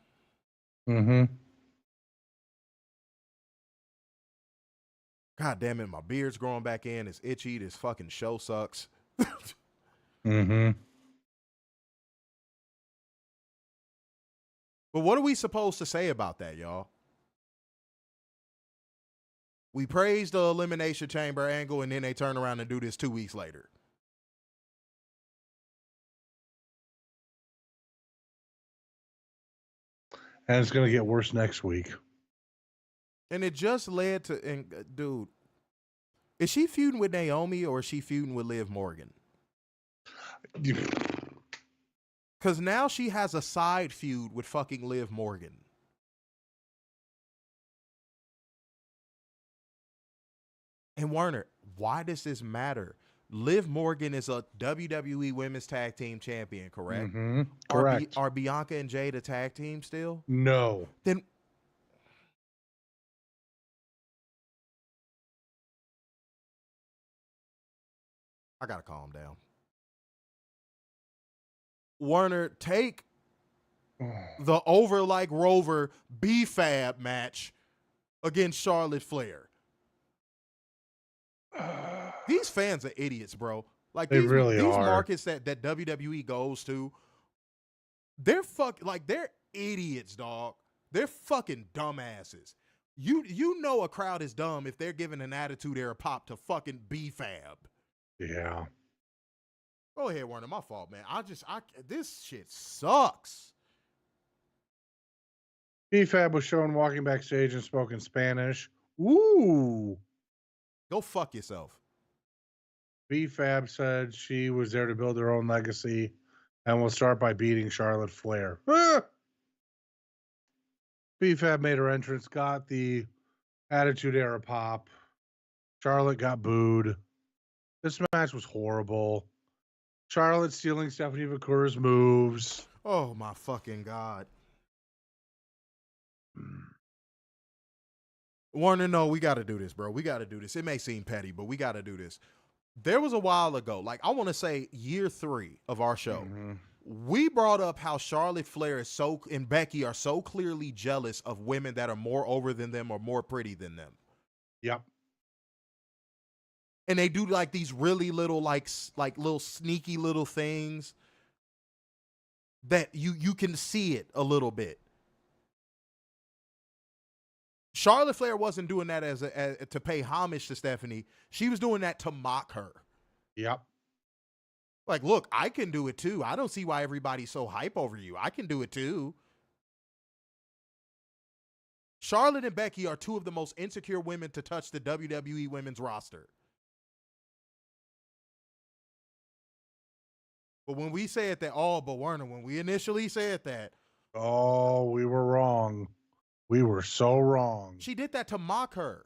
[SPEAKER 5] God damn it, my beard's growing back in. It's itchy. This fucking show sucks. But what are we supposed to say about that, y'all? We praised the Elimination Chamber angle, and then they turn around and do this 2 weeks later.
[SPEAKER 6] And it's going to get worse next week.
[SPEAKER 5] And it just led to, and dude, is she feuding with Naomi or is she feuding with Liv Morgan? Because now she has a side feud with fucking Liv Morgan. And Werner, why does this matter? Liv Morgan is a WWE Women's Tag Team Champion, correct?
[SPEAKER 6] Correct.
[SPEAKER 5] Are Bianca and Jade a tag team still?
[SPEAKER 6] No.
[SPEAKER 5] Then I gotta calm down. Warner, take the over like Rover B-Fab match against Charlotte Flair. These fans are idiots, bro. Like
[SPEAKER 6] They
[SPEAKER 5] these
[SPEAKER 6] really are.
[SPEAKER 5] markets that WWE goes to, they're idiots, dog. They're fucking dumbasses. You know a crowd is dumb if they're giving an attitude era pop to fucking B-Fab.
[SPEAKER 6] Yeah.
[SPEAKER 5] Go ahead, Warner. My fault, man. This shit sucks.
[SPEAKER 6] B-Fab was shown walking backstage and spoke in Spanish. Ooh.
[SPEAKER 5] Go fuck yourself.
[SPEAKER 6] B-Fab said she was there to build her own legacy and will start by beating Charlotte Flair. B-Fab made her entrance, got the Attitude Era pop. Charlotte got booed. This match was horrible. Charlotte stealing Stephanie Vakura's moves.
[SPEAKER 5] Oh my fucking God. Warner, no, we got to do this, bro. We got to do this. It may seem petty, but we got to do this. There was a while ago, like I want to say year 3 of our show, we brought up how Charlotte Flair and Becky are so clearly jealous of women that are more over than them or more pretty than them.
[SPEAKER 6] Yep.
[SPEAKER 5] And they do like these really little, like little sneaky little things that you can see it a little bit. Charlotte Flair wasn't doing that as to pay homage to Stephanie. She was doing that to mock her.
[SPEAKER 6] Yep.
[SPEAKER 5] Like, look, I can do it too. I don't see why everybody's so hype over you. I can do it too. Charlotte and Becky are 2 of the most insecure women to touch the WWE women's roster. But when we said that, but Werner, when we initially said that.
[SPEAKER 6] Oh, we were wrong. We were so wrong.
[SPEAKER 5] She did that to mock her.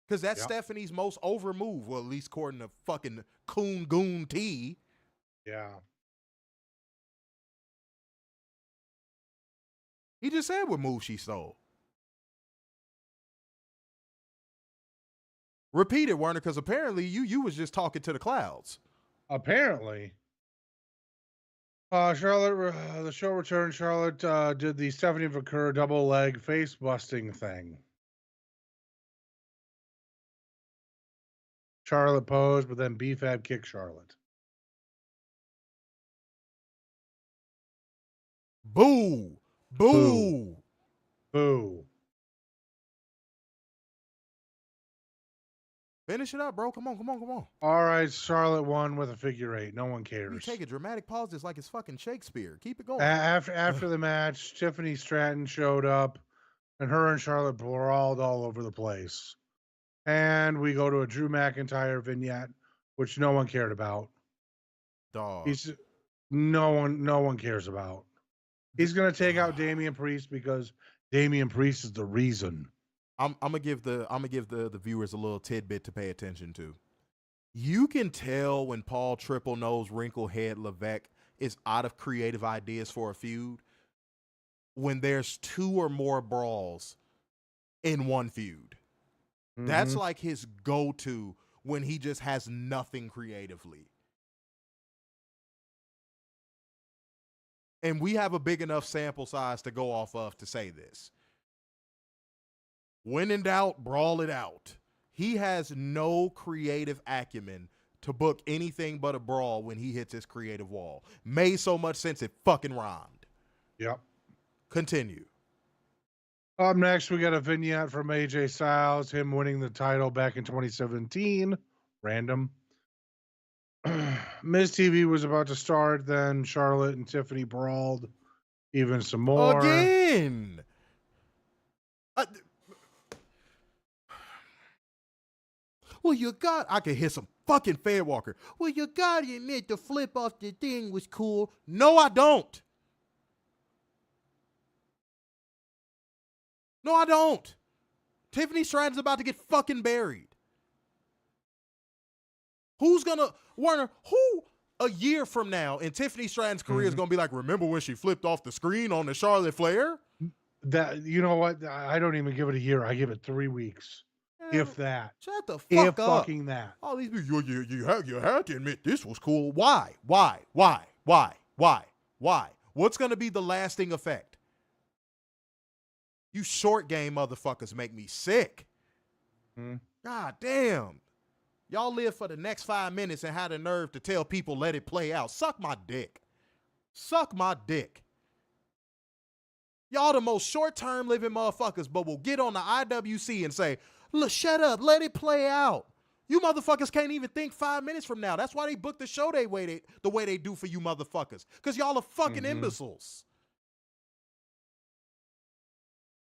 [SPEAKER 5] Because that's Stephanie's most over move. Well, at least according to fucking Coon Goon T.
[SPEAKER 6] Yeah.
[SPEAKER 5] He just said what move she stole. Repeat it, Werner, because apparently you was just talking to the clouds.
[SPEAKER 6] Apparently. Charlotte, the show returned. Charlotte did the Stephanie Vakura double leg face busting thing. Charlotte posed, but then B-Fab kicked Charlotte.
[SPEAKER 5] Boo! Boo!
[SPEAKER 6] Boo!
[SPEAKER 5] Finish it up, bro. Come on.
[SPEAKER 6] All right, Charlotte won with a figure 8. No one
[SPEAKER 5] You
[SPEAKER 6] cares.
[SPEAKER 5] take a dramatic pause just like it's fucking Shakespeare. Keep it going.
[SPEAKER 6] After the match, Tiffany Stratton showed up, and her and Charlotte brawled all over the place. And we go to a Drew McIntyre vignette, which no one cared about.
[SPEAKER 5] Dog.
[SPEAKER 6] No one cares about. He's gonna take out Damian Priest because Damian Priest is the reason.
[SPEAKER 5] I'm gonna give the viewers a little tidbit to pay attention to. You can tell when Paul Triple Nose Wrinklehead Levesque is out of creative ideas for a feud when there's 2 or more brawls in one feud. That's like his go-to when he just has nothing creatively. And we have a big enough sample size to go off of to say this. When in doubt, brawl it out. He has no creative acumen to book anything but a brawl when he hits his creative wall. Made so much sense it fucking rhymed.
[SPEAKER 6] Yep.
[SPEAKER 5] Continue.
[SPEAKER 6] Up next, we got a vignette from AJ Styles, him winning the title back in 2017. Random. Miz TV was about to start, then Charlotte and Tiffany brawled even some more.
[SPEAKER 5] Again. Well, I could hear some fucking Fair Walker. Well, you gotta admit the flip off the thing was cool. No, I don't. No, I don't. Tiffany Stratton's about to get fucking buried. Warner, who a year from now in Tiffany Stratton's career is gonna be like, remember when she flipped off the screen on the Charlotte Flair?
[SPEAKER 6] That, you know what? I don't even give it a year. I give it 3 weeks. If that.
[SPEAKER 5] Shut the fuck
[SPEAKER 6] If
[SPEAKER 5] up.
[SPEAKER 6] fucking that.
[SPEAKER 5] All these people, you had to admit this was cool. Why? What's going to be the lasting effect? You short game motherfuckers make me sick. God damn. Y'all live for the next 5 minutes and had the nerve to tell people let it play out. Suck my dick. Suck my dick. Y'all the most short-term living motherfuckers, but will get on the IWC and say, look, shut up, let it play out. You motherfuckers can't even think 5 minutes from now. That's why they book the show the way they do for you motherfuckers. Because y'all are fucking imbeciles.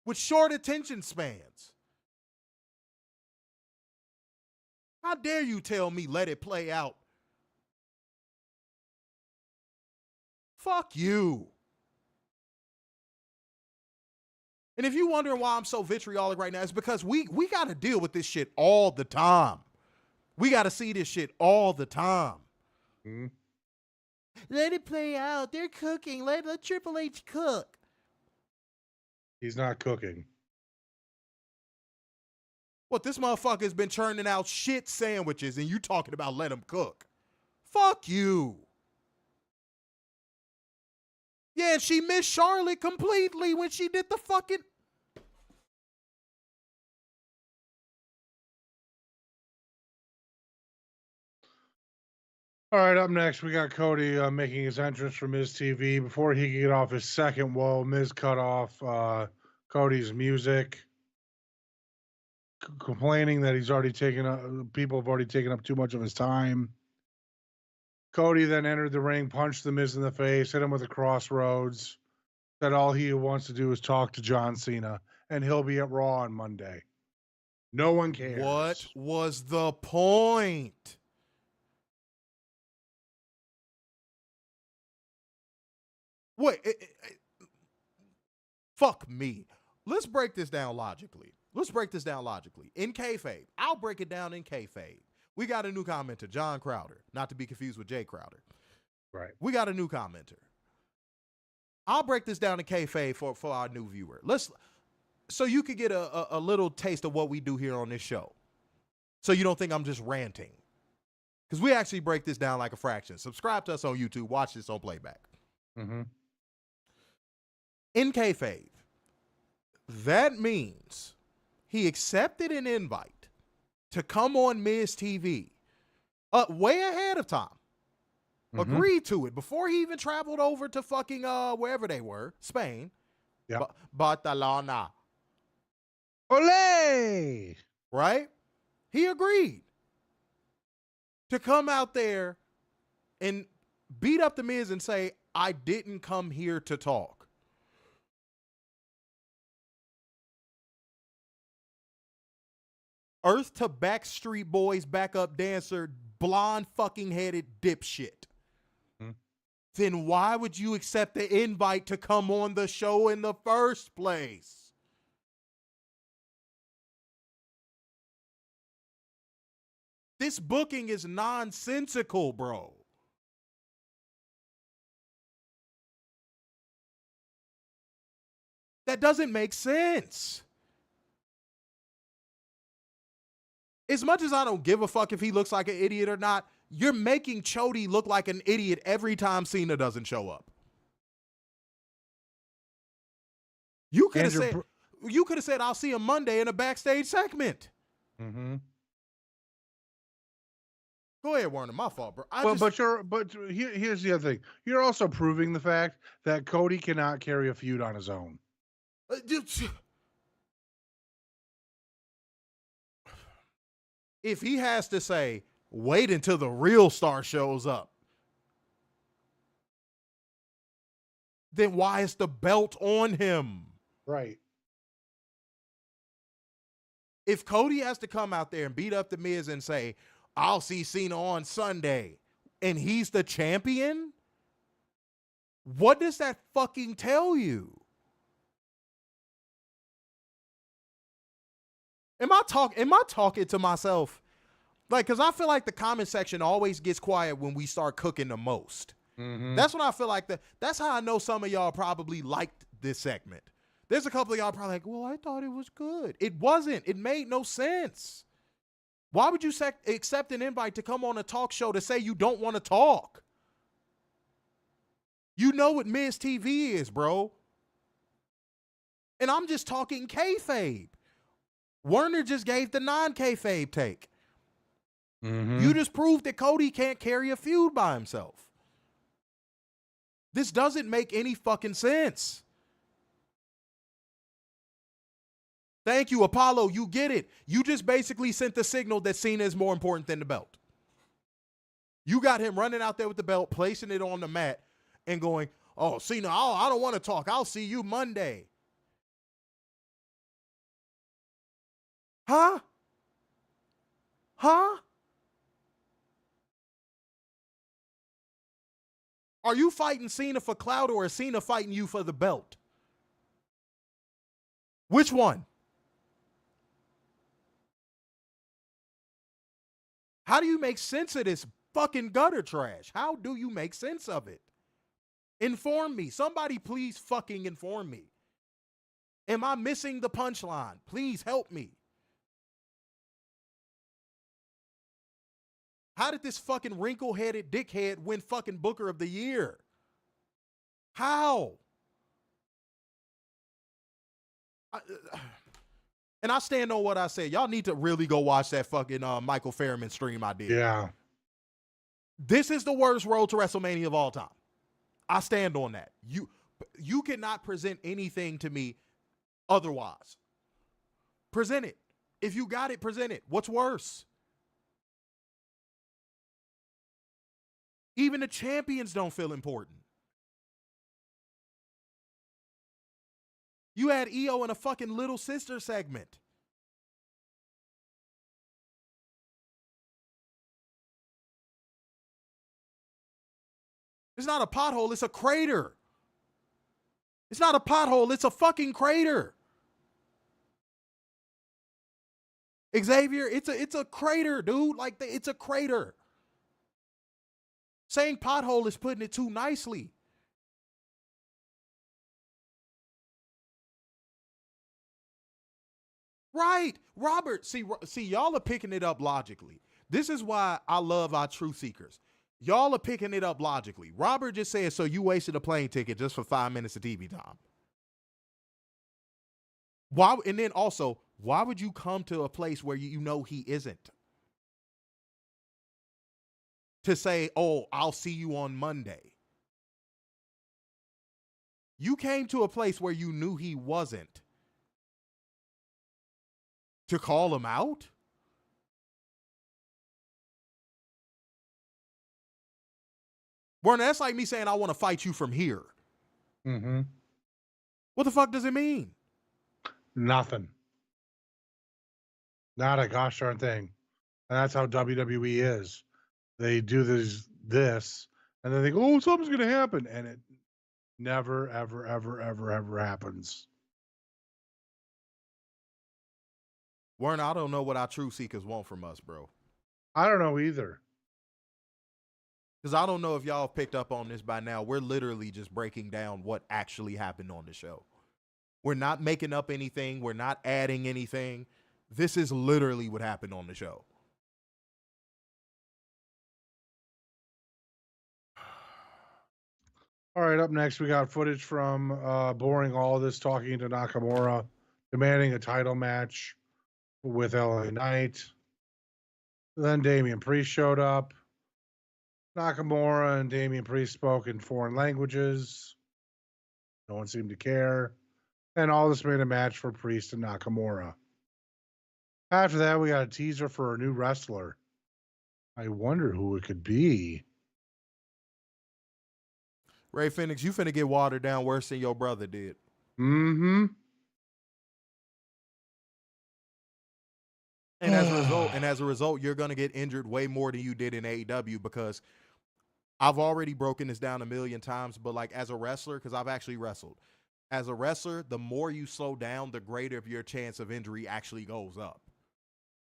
[SPEAKER 5] With short attention spans. How dare you tell me let it play out? Fuck you. And if you're wondering why I'm so vitriolic right now, it's because we got to deal with this shit all the time. We got to see this shit all the time. Let it play out. They're cooking. Let Triple H cook.
[SPEAKER 6] He's not cooking.
[SPEAKER 5] What, this motherfucker's been churning out shit sandwiches and you talking about let him cook. Fuck you. Yeah, and she missed Charlotte completely when she did the fucking...
[SPEAKER 6] All right, up next, we got Cody making his entrance for Miz TV. Before he could get off his second woe, Miz cut off Cody's music, complaining that he's already taken up, people have already taken up too much of his time. Cody then entered the ring, punched the Miz in the face, hit him with a crossroads, said all he wants to do is talk to John Cena, and he'll be at Raw on Monday. No one cares.
[SPEAKER 5] What was the point? Wait, fuck me. Let's break this down logically. In kayfabe, I'll break it down in kayfabe. We got a new commenter, John Crowder, not to be confused with Jay Crowder.
[SPEAKER 6] Right.
[SPEAKER 5] We got a new commenter. I'll break this down in kayfabe for our new viewer. So you could get a little taste of what we do here on this show. So you don't think I'm just ranting. Because we actually break this down like a fraction. Subscribe to us on YouTube. Watch this on playback. In kayfabe, that means he accepted an invite to come on Miz TV way ahead of time. Agreed to it before he even traveled over to fucking wherever they were, Spain.
[SPEAKER 6] Yeah.
[SPEAKER 5] Barcelona.
[SPEAKER 6] Olé!
[SPEAKER 5] Right? He agreed to come out there and beat up the Miz and say, I didn't come here to talk. Earth to Backstreet Boys backup dancer, blonde fucking headed dipshit. Then why would you accept the invite to come on the show in the first place? This booking is nonsensical, bro. That doesn't make sense. As much as I don't give a fuck if he looks like an idiot or not, you're making Chody look like an idiot every time Cena doesn't show up. You could have said, I'll see him Monday in a backstage segment. Go ahead, Warner. My fault, bro.
[SPEAKER 6] Here's the other thing. You're also proving the fact that Cody cannot carry a feud on his own.
[SPEAKER 5] If he has to say, wait until the real star shows up, then why is the belt on him?
[SPEAKER 6] Right.
[SPEAKER 5] If Cody has to come out there and beat up the Miz and say, I'll see Cena on Sunday, and he's the champion, what does that fucking tell you? Am I talking to myself? Like, because I feel like the comment section always gets quiet when we start cooking the most. That's when I feel like that's how I know some of y'all probably liked this segment. There's a couple of y'all probably like, well, I thought it was good. It wasn't. It made no sense. Why would you accept an invite to come on a talk show to say you don't want to talk? You know what Miz TV is, bro. And I'm just talking kayfabe. Werner just gave the non-kayfabe take. You just proved that Cody can't carry a feud by himself. This doesn't make any fucking sense. Thank you, Apollo. You get it. You just basically sent the signal that Cena is more important than the belt. You got him running out there with the belt, placing it on the mat, and going, oh, Cena, I don't want to talk. I'll see you Monday. Huh? Huh? Are you fighting Cena for clout or is Cena fighting you for the belt? Which one? How do you make sense of this fucking gutter trash? How do you make sense of it? Inform me. Somebody please fucking inform me. Am I missing the punchline? Please help me. How did this fucking wrinkle-headed dickhead win fucking Booker of the Year? How? And I stand on what I said. Y'all need to really go watch that fucking Michael Fairman stream I did.
[SPEAKER 6] Yeah.
[SPEAKER 5] This is the worst road to WrestleMania of all time. I stand on that. You cannot present anything to me otherwise. Present it. If you got it, present it. What's worse? Even the champions don't feel important. You had EO in a fucking Little Sister segment. It's not a pothole, it's a crater. It's not a pothole, it's a fucking crater. Xavier, it's a crater, dude. Like, it's a crater. Saying pothole is putting it too nicely. Right. Robert, see, y'all are picking it up logically. This is why I love our truth seekers. Y'all are picking it up logically. Robert just said, so you wasted a plane ticket just for 5 minutes of TV time. Why? And then also, why would you come to a place where you know he isn't? To say, oh, I'll see you on Monday. You came to a place where you knew he wasn't. To call him out? Werner, that's like me saying I want to fight you from here. What the fuck does it mean?
[SPEAKER 6] Nothing. Not a gosh darn thing. And that's how WWE is. They do this, and then they go, oh, something's going to happen. And it never, ever, ever, ever, ever happens.
[SPEAKER 5] Werner, I don't know what our truth seekers want from us, bro.
[SPEAKER 6] I don't know either.
[SPEAKER 5] Because I don't know if y'all have picked up on this by now. We're literally just breaking down what actually happened on the show. We're not making up anything. We're not adding anything. This is literally what happened on the show.
[SPEAKER 6] All right, up next, we got footage from Boring All This talking to Nakamura, demanding a title match with LA Knight. Then Damian Priest showed up. Nakamura and Damian Priest spoke in foreign languages. No one seemed to care. And all this made a match for Priest and Nakamura. After that, we got a teaser for a new wrestler. I wonder who it could be.
[SPEAKER 5] Ray Phoenix, you finna get watered down worse than your brother did.
[SPEAKER 6] Mm-hmm.
[SPEAKER 5] And as a result, you're gonna get injured way more than you did in AEW, because I've already broken this down a million times, but like as a wrestler, because I've actually wrestled. As a wrestler, the more you slow down, the greater your chance of injury actually goes up.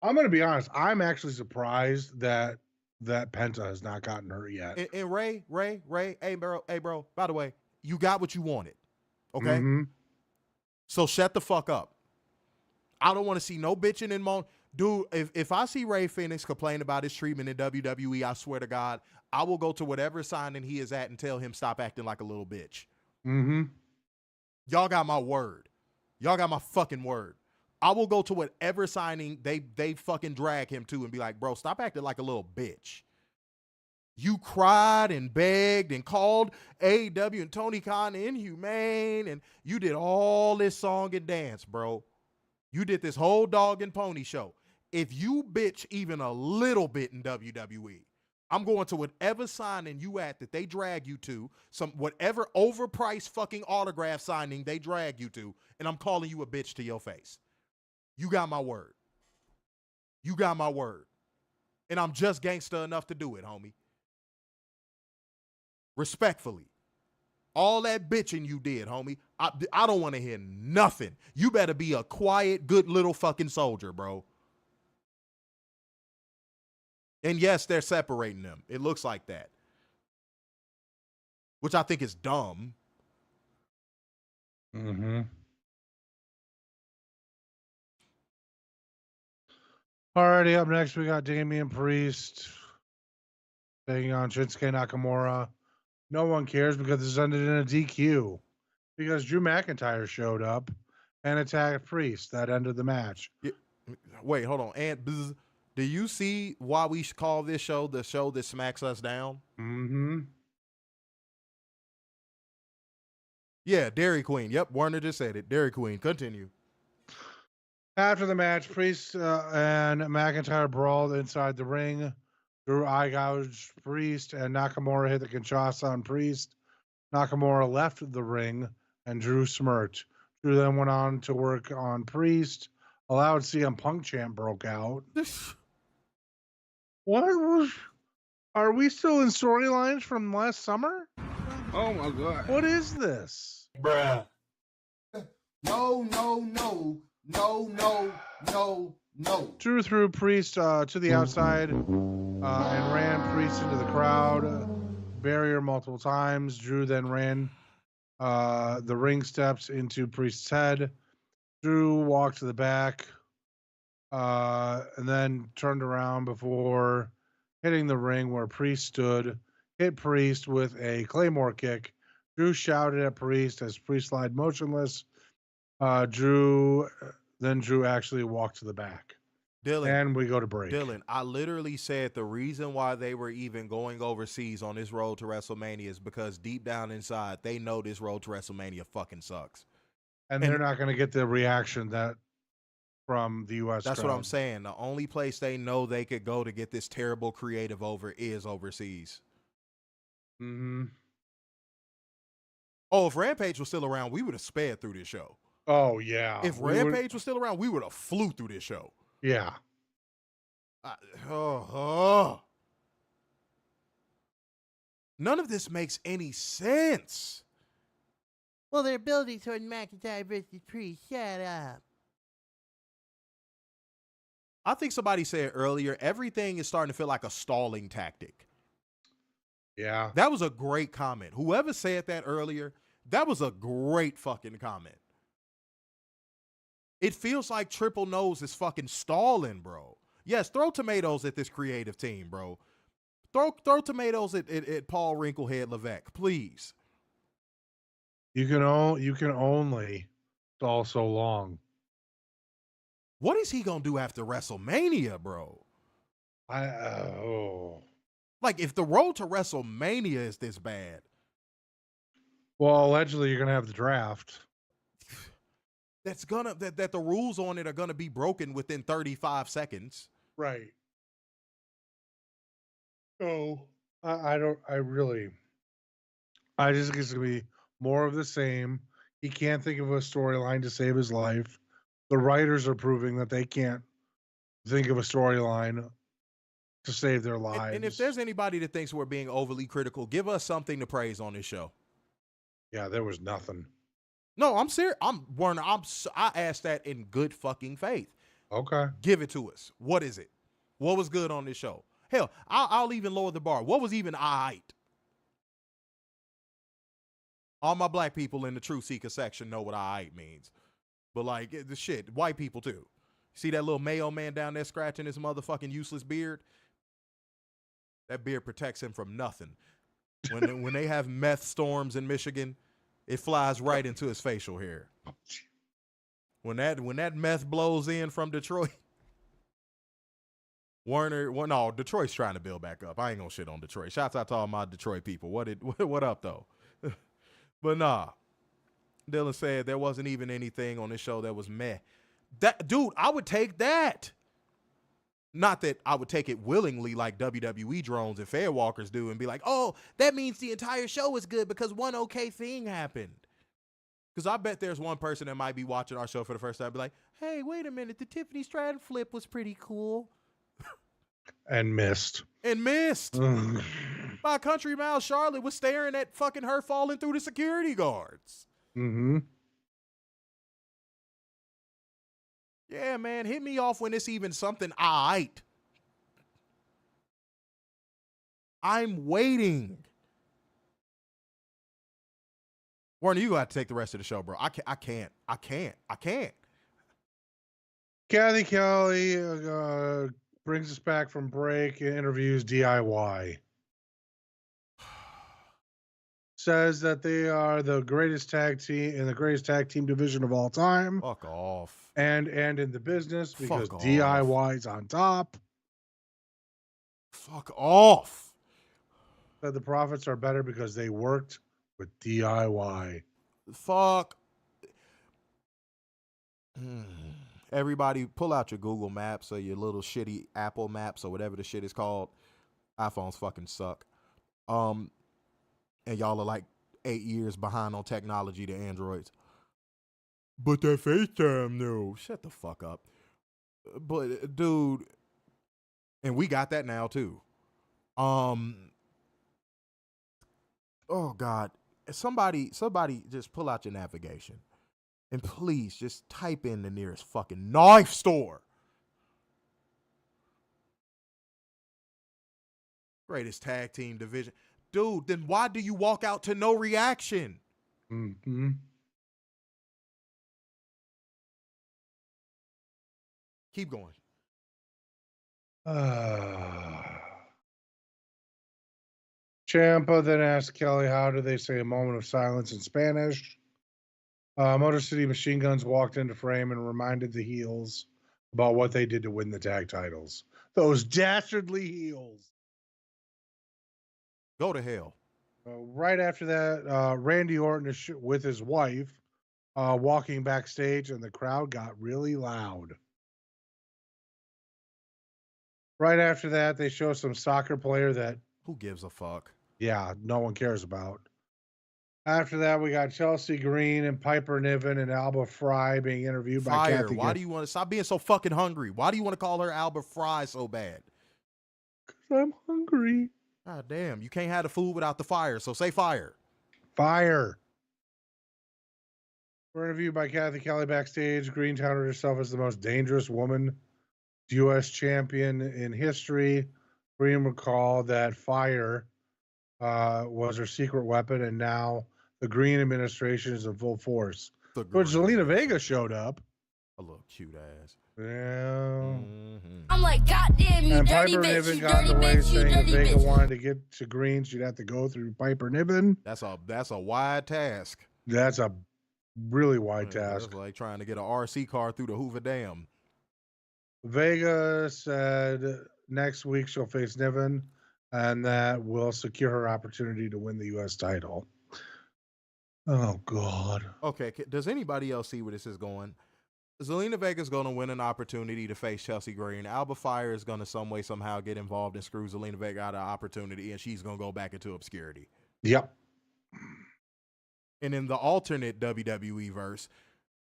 [SPEAKER 6] I'm going to be honest. I'm actually surprised that Penta has not gotten hurt yet.
[SPEAKER 5] And Ray, hey bro, by the way, you got what you wanted. Okay?
[SPEAKER 6] Mm-hmm.
[SPEAKER 5] So shut the fuck up. I don't want to see no bitching and moan. Dude, if I see Ray Phoenix complain about his treatment in WWE, I swear to God, I will go to whatever signing he is at and tell him stop acting like a little bitch.
[SPEAKER 6] Mm-hmm.
[SPEAKER 5] Y'all got my word. Y'all got my fucking word. I will go to whatever signing they fucking drag him to and be like, bro, stop acting like a little bitch. You cried and begged and called AEW and Tony Khan inhumane, and you did all this song and dance, bro. You did this whole dog and pony show. If you bitch even a little bit in WWE, I'm going to whatever signing you at that they drag you to, whatever overpriced fucking autograph signing they drag you to, and I'm calling you a bitch to your face. You got my word. You got my word. And I'm just gangster enough to do it, homie. Respectfully. All that bitching you did, homie. I don't want to hear nothing. You better be a quiet, good little fucking soldier, bro. And yes, they're separating them. It looks like that. Which I think is dumb.
[SPEAKER 6] Mm-hmm. Alrighty, up next we got Damian Priest taking on Shinsuke Nakamura. No one cares because this ended in a DQ. Because Drew McIntyre showed up and attacked Priest. That ended the match.
[SPEAKER 5] Yeah. Wait, hold on. And do you see why we call this show the show that smacks us down?
[SPEAKER 6] Mm-hmm.
[SPEAKER 5] Yeah, Dairy Queen. Yep, Warner just said it. Dairy Queen. Continue.
[SPEAKER 6] After the match, Priest and McIntyre brawled inside the ring. Drew eye gouged Priest, and Nakamura hit the Kinshasa on Priest. Nakamura left the ring, and Drew smirked. Drew then went on to work on Priest. A loud CM Punk chant broke out. What was... Are we still in storylines from last summer?
[SPEAKER 7] Oh my God.
[SPEAKER 6] What is this?
[SPEAKER 3] Bruh. No, no, no. No, no, no, no.
[SPEAKER 6] Drew threw Priest to the outside and ran Priest into the crowd. Barrier multiple times. Drew then ran the ring steps into Priest's head. Drew walked to the back and then turned around before hitting the ring where Priest stood. Hit Priest with a Claymore kick. Drew shouted at Priest as Priest lied motionless. Drew actually walked to the back.
[SPEAKER 5] Dylan,
[SPEAKER 6] and we go to break.
[SPEAKER 5] Dylan, I literally said the reason why they were even going overseas on this road to WrestleMania is because deep down inside, they know this road to WrestleMania fucking sucks.
[SPEAKER 6] And they're not going to get the reaction that from the U.S.
[SPEAKER 5] That's
[SPEAKER 6] crowd.
[SPEAKER 5] what I'm saying. The only place they know they could go to get this terrible creative over is overseas.
[SPEAKER 6] Mm-hmm.
[SPEAKER 5] Oh, if Rampage was still around, we would have sped through this show.
[SPEAKER 6] Oh, yeah.
[SPEAKER 5] If Rampage was still around, we would have flew through this show.
[SPEAKER 6] Yeah.
[SPEAKER 5] None of this makes any sense.
[SPEAKER 10] Well, they're building toward McIntyre versus Priest. Shut up.
[SPEAKER 5] I think somebody said earlier, everything is starting to feel like a stalling tactic.
[SPEAKER 6] Yeah.
[SPEAKER 5] That was a great comment. Whoever said that earlier, that was a great fucking comment. It feels like Triple Nose is fucking stalling, bro. Yes, throw tomatoes at this creative team, bro. Throw tomatoes at Paul Wrinklehead Levesque, please.
[SPEAKER 6] You can only stall so long.
[SPEAKER 5] What is he gonna do after WrestleMania, bro? Like, if the road to WrestleMania is this bad.
[SPEAKER 6] Well, allegedly you're gonna have the draft.
[SPEAKER 5] That the rules on it are gonna be broken within 35 seconds.
[SPEAKER 6] Right. Oh, I just think it's gonna be more of the same. He can't think of a storyline to save his life. The writers are proving that they can't think of a storyline to save their lives.
[SPEAKER 5] And if there's anybody that thinks we're being overly critical, give us something to praise on this show.
[SPEAKER 6] Yeah, there was nothing.
[SPEAKER 5] No, I'm serious. Warner. I asked that in good fucking faith.
[SPEAKER 6] Okay.
[SPEAKER 5] Give it to us. What is it? What was good on this show? Hell, I'll even lower the bar. What was even aight? All my black people in the Truth Seeker section know what aight means. But like the shit, white people too. See that little Mayo man down there scratching his motherfucking useless beard? That beard protects him from nothing. When they have meth storms in Michigan, it flies right into his facial hair. When that meth blows in from Detroit, Detroit's trying to build back up. I ain't gonna shit on Detroit. Shouts out to all my Detroit people. What up though? But nah. Dylan said there wasn't even anything on this show that was meh. That dude, I would take that. Not that I would take it willingly like WWE drones and fair walkers do and be like, oh, that means the entire show is good because one okay thing happened. Because I bet there's one person that might be watching our show for the first time and be like, hey, wait a minute, the Tiffany Stratton flip was pretty cool.
[SPEAKER 6] And missed.
[SPEAKER 5] By country mile, Charlotte was staring at fucking her falling through the security guards.
[SPEAKER 6] Mm-hmm.
[SPEAKER 5] Yeah, man, hit me off when it's even something aight. I'm waiting. Warner, you got to take the rest of the show, bro. I can't.
[SPEAKER 6] Kathy Kelly brings us back from break and interviews DIY. Says that they are the greatest tag team in the greatest tag team division of all time.
[SPEAKER 5] Fuck off.
[SPEAKER 6] And in the business because
[SPEAKER 5] Fuck
[SPEAKER 6] DIY's on top.
[SPEAKER 5] Fuck off.
[SPEAKER 6] Said the profits are better because they worked with DIY.
[SPEAKER 5] Fuck. Everybody pull out your Google Maps or your little shitty Apple Maps or whatever the shit is called. iPhones fucking suck. And y'all are like 8 years behind on technology to Androids. But that FaceTime, no. Shut the fuck up. But, dude, and we got that now, too. Oh, God. Somebody just pull out your navigation. And please, just type in the nearest fucking knife store. Greatest tag team division. Dude, then why do you walk out to no reaction?
[SPEAKER 6] Mm-hmm.
[SPEAKER 5] Keep going.
[SPEAKER 6] Ciampa then asked Kelly, how do they say a moment of silence in Spanish? Motor City Machine Guns walked into frame and reminded the heels about what they did to win the tag titles. Those dastardly heels.
[SPEAKER 5] Go to hell.
[SPEAKER 6] Right after that, Randy Orton is with his wife walking backstage, and the crowd got really loud. Right after that, they show some soccer player that...
[SPEAKER 5] Who gives a fuck?
[SPEAKER 6] Yeah, no one cares about. After that, we got Chelsea Green and Piper Niven and Alba Fry being interviewed by Kathy.
[SPEAKER 5] Why do you want to stop being so fucking hungry? Why do you want to call her Alba Fry so bad?
[SPEAKER 6] Because I'm hungry.
[SPEAKER 5] God damn, you can't have the food without the fire, so say fire.
[SPEAKER 6] Fire. We're interviewed by Kathy Kelly backstage. Green touted herself as the most dangerous woman U.S. champion in history. Green recalled that fire was her secret weapon, and now the Green administration is in full force. But Zelina Vega showed up.
[SPEAKER 5] A little cute ass.
[SPEAKER 6] Yeah.
[SPEAKER 5] Mm-hmm.
[SPEAKER 9] I'm like, goddamn, you
[SPEAKER 6] And
[SPEAKER 9] dirty
[SPEAKER 6] Piper
[SPEAKER 9] bitch,
[SPEAKER 6] Niven
[SPEAKER 9] you
[SPEAKER 6] got in
[SPEAKER 9] dirty
[SPEAKER 6] the way,
[SPEAKER 9] bitch, you
[SPEAKER 6] saying if
[SPEAKER 9] dirty
[SPEAKER 6] Vega
[SPEAKER 9] bitch.
[SPEAKER 6] wanted to get to Green, she'd have to go through Piper Niven.
[SPEAKER 5] That's a wide task.
[SPEAKER 6] That's a really wide task.
[SPEAKER 5] That's like trying to get an RC car through the Hoover Dam.
[SPEAKER 6] Vega said next week she'll face Niven, and that will secure her opportunity to win the U.S. title. Oh, God.
[SPEAKER 5] Okay, does anybody else see where this is going? Zelina Vega's going to win an opportunity to face Chelsea Green. Alba Fire is going to some way, somehow get involved and screw Zelina Vega out of opportunity, and she's going to go back into obscurity.
[SPEAKER 6] Yep.
[SPEAKER 5] And in the alternate WWE verse,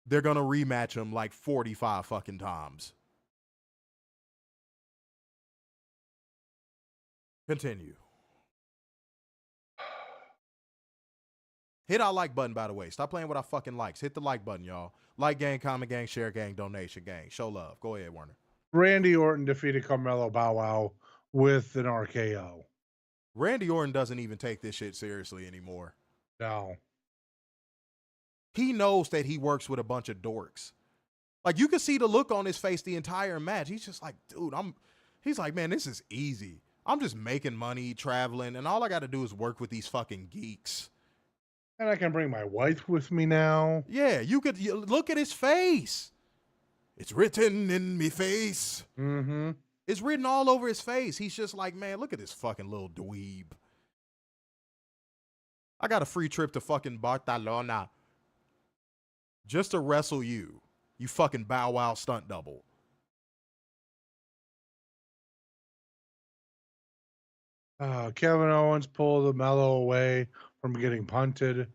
[SPEAKER 5] they're going to rematch them like 45 fucking times. Continue. Hit our like button, by the way. Stop playing with our fucking likes. Hit the like button, y'all. Like gang, comment gang, share gang, donation gang. Show love. Go ahead, Warner.
[SPEAKER 6] Randy Orton defeated Carmelo Bow Wow with an RKO.
[SPEAKER 5] Randy Orton doesn't even take this shit seriously anymore.
[SPEAKER 6] No.
[SPEAKER 5] He knows that he works with a bunch of dorks. Like, you could see the look on his face the entire match. He's just like, dude, he's like, man, this is easy. I'm just making money, traveling, and all I got to do is work with these fucking geeks.
[SPEAKER 6] And I can bring my wife with me now.
[SPEAKER 5] Yeah, you look at his face. It's written in me face.
[SPEAKER 6] Mm-hmm.
[SPEAKER 5] It's written all over his face. He's just like, man, look at this fucking little dweeb. I got a free trip to fucking Barcelona just to wrestle you, you fucking Bow Wow stunt double.
[SPEAKER 6] Kevin Owens pulled Melo away from getting punted.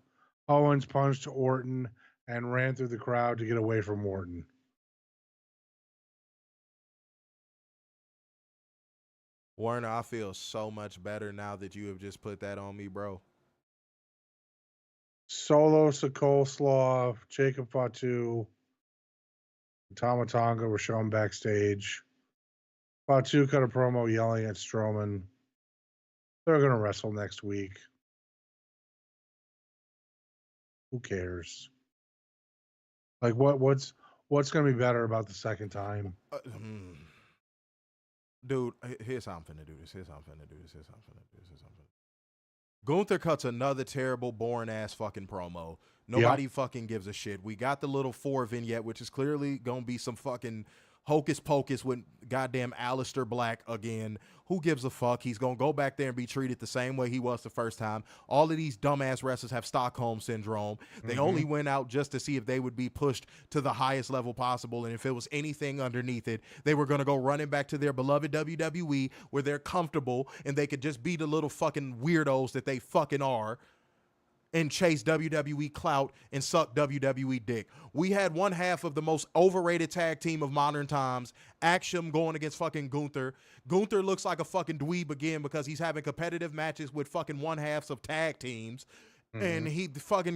[SPEAKER 6] Owens punched Orton and ran through the crowd to get away from Orton.
[SPEAKER 5] Warner, I feel so much better now that you have just put that on me, bro.
[SPEAKER 6] Solo Sikoslaw, Jacob Fatu, Tama Tonga were shown backstage. Fatu cut a promo yelling at Strowman. They're going to wrestle next week. Who cares? Like, what's going to be better about the second time?
[SPEAKER 5] Dude, here's how I'm finna do this. Gunther cuts another terrible, boring-ass fucking promo. Nobody fucking gives a shit. We got the little 4 vignette, which is clearly going to be some fucking hocus pocus with goddamn Aleister Black again. Who gives a fuck? He's going to go back there and be treated the same way he was the first time. All of these dumbass wrestlers have Stockholm Syndrome. They only went out just to see if they would be pushed to the highest level possible, and if it was anything underneath it, they were going to go running back to their beloved WWE where they're comfortable and they could just be the little fucking weirdos that they fucking are and chase WWE clout and suck WWE dick. We had one half of the most overrated tag team of modern times, Axiom going against fucking Gunther. Gunther looks like a fucking dweeb again because he's having competitive matches with fucking one halves of tag teams. And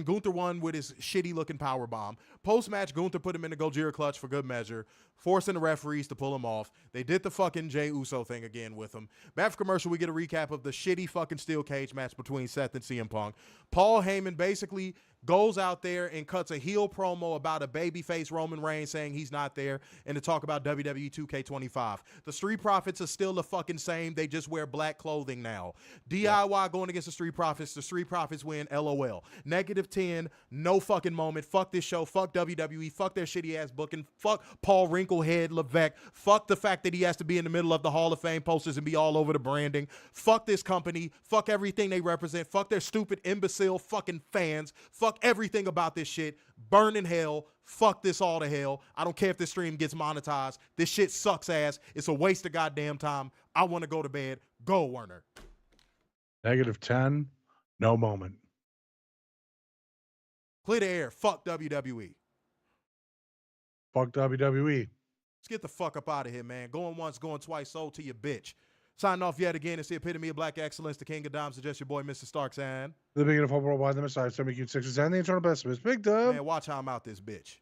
[SPEAKER 5] Gunther won with his shitty looking power bomb. Post-match, Gunther put him in the Gojira clutch for good measure, forcing the referees to pull him off. They did the fucking Jey Uso thing again with him. Back for commercial, we get a recap of the shitty fucking steel cage match between Seth and CM Punk. Paul Heyman basically goes out there and cuts a heel promo about a babyface Roman Reigns saying he's not there and to talk about WWE 2K25. The Street Profits are still the fucking same. They just wear black clothing now. DIY going against the Street Profits. The Street Profits win. LOL. -10. No fucking moment. Fuck this show. Fuck WWE. Fuck their shitty ass booking. Fuck Paul Wrinklehead Levesque. Fuck the fact that he has to be in the middle of the Hall of Fame posters and be all over the branding. Fuck this company. Fuck everything they represent. Fuck their stupid imbecile fucking fans. Fuck everything about this shit. Burn in hell. Fuck this all to hell. I don't care if this stream gets monetized. This shit sucks ass. It's a waste of goddamn time. I want to go to bed. Go, Werner.
[SPEAKER 6] -10. No moment.
[SPEAKER 5] Clear the air. Fuck WWE.
[SPEAKER 6] Fuck WWE.
[SPEAKER 5] Let's get the fuck up out of here, man. Going once, going twice, sold to your bitch. Signing off yet again. It's the epitome of black excellence, the king of dimes, just your boy, Mr. Starks, and
[SPEAKER 6] the beginning of hope worldwide, the Messiah, 7 Q6 and the eternal pessimist, Big Dub.
[SPEAKER 5] Man, watch how I'm out this bitch.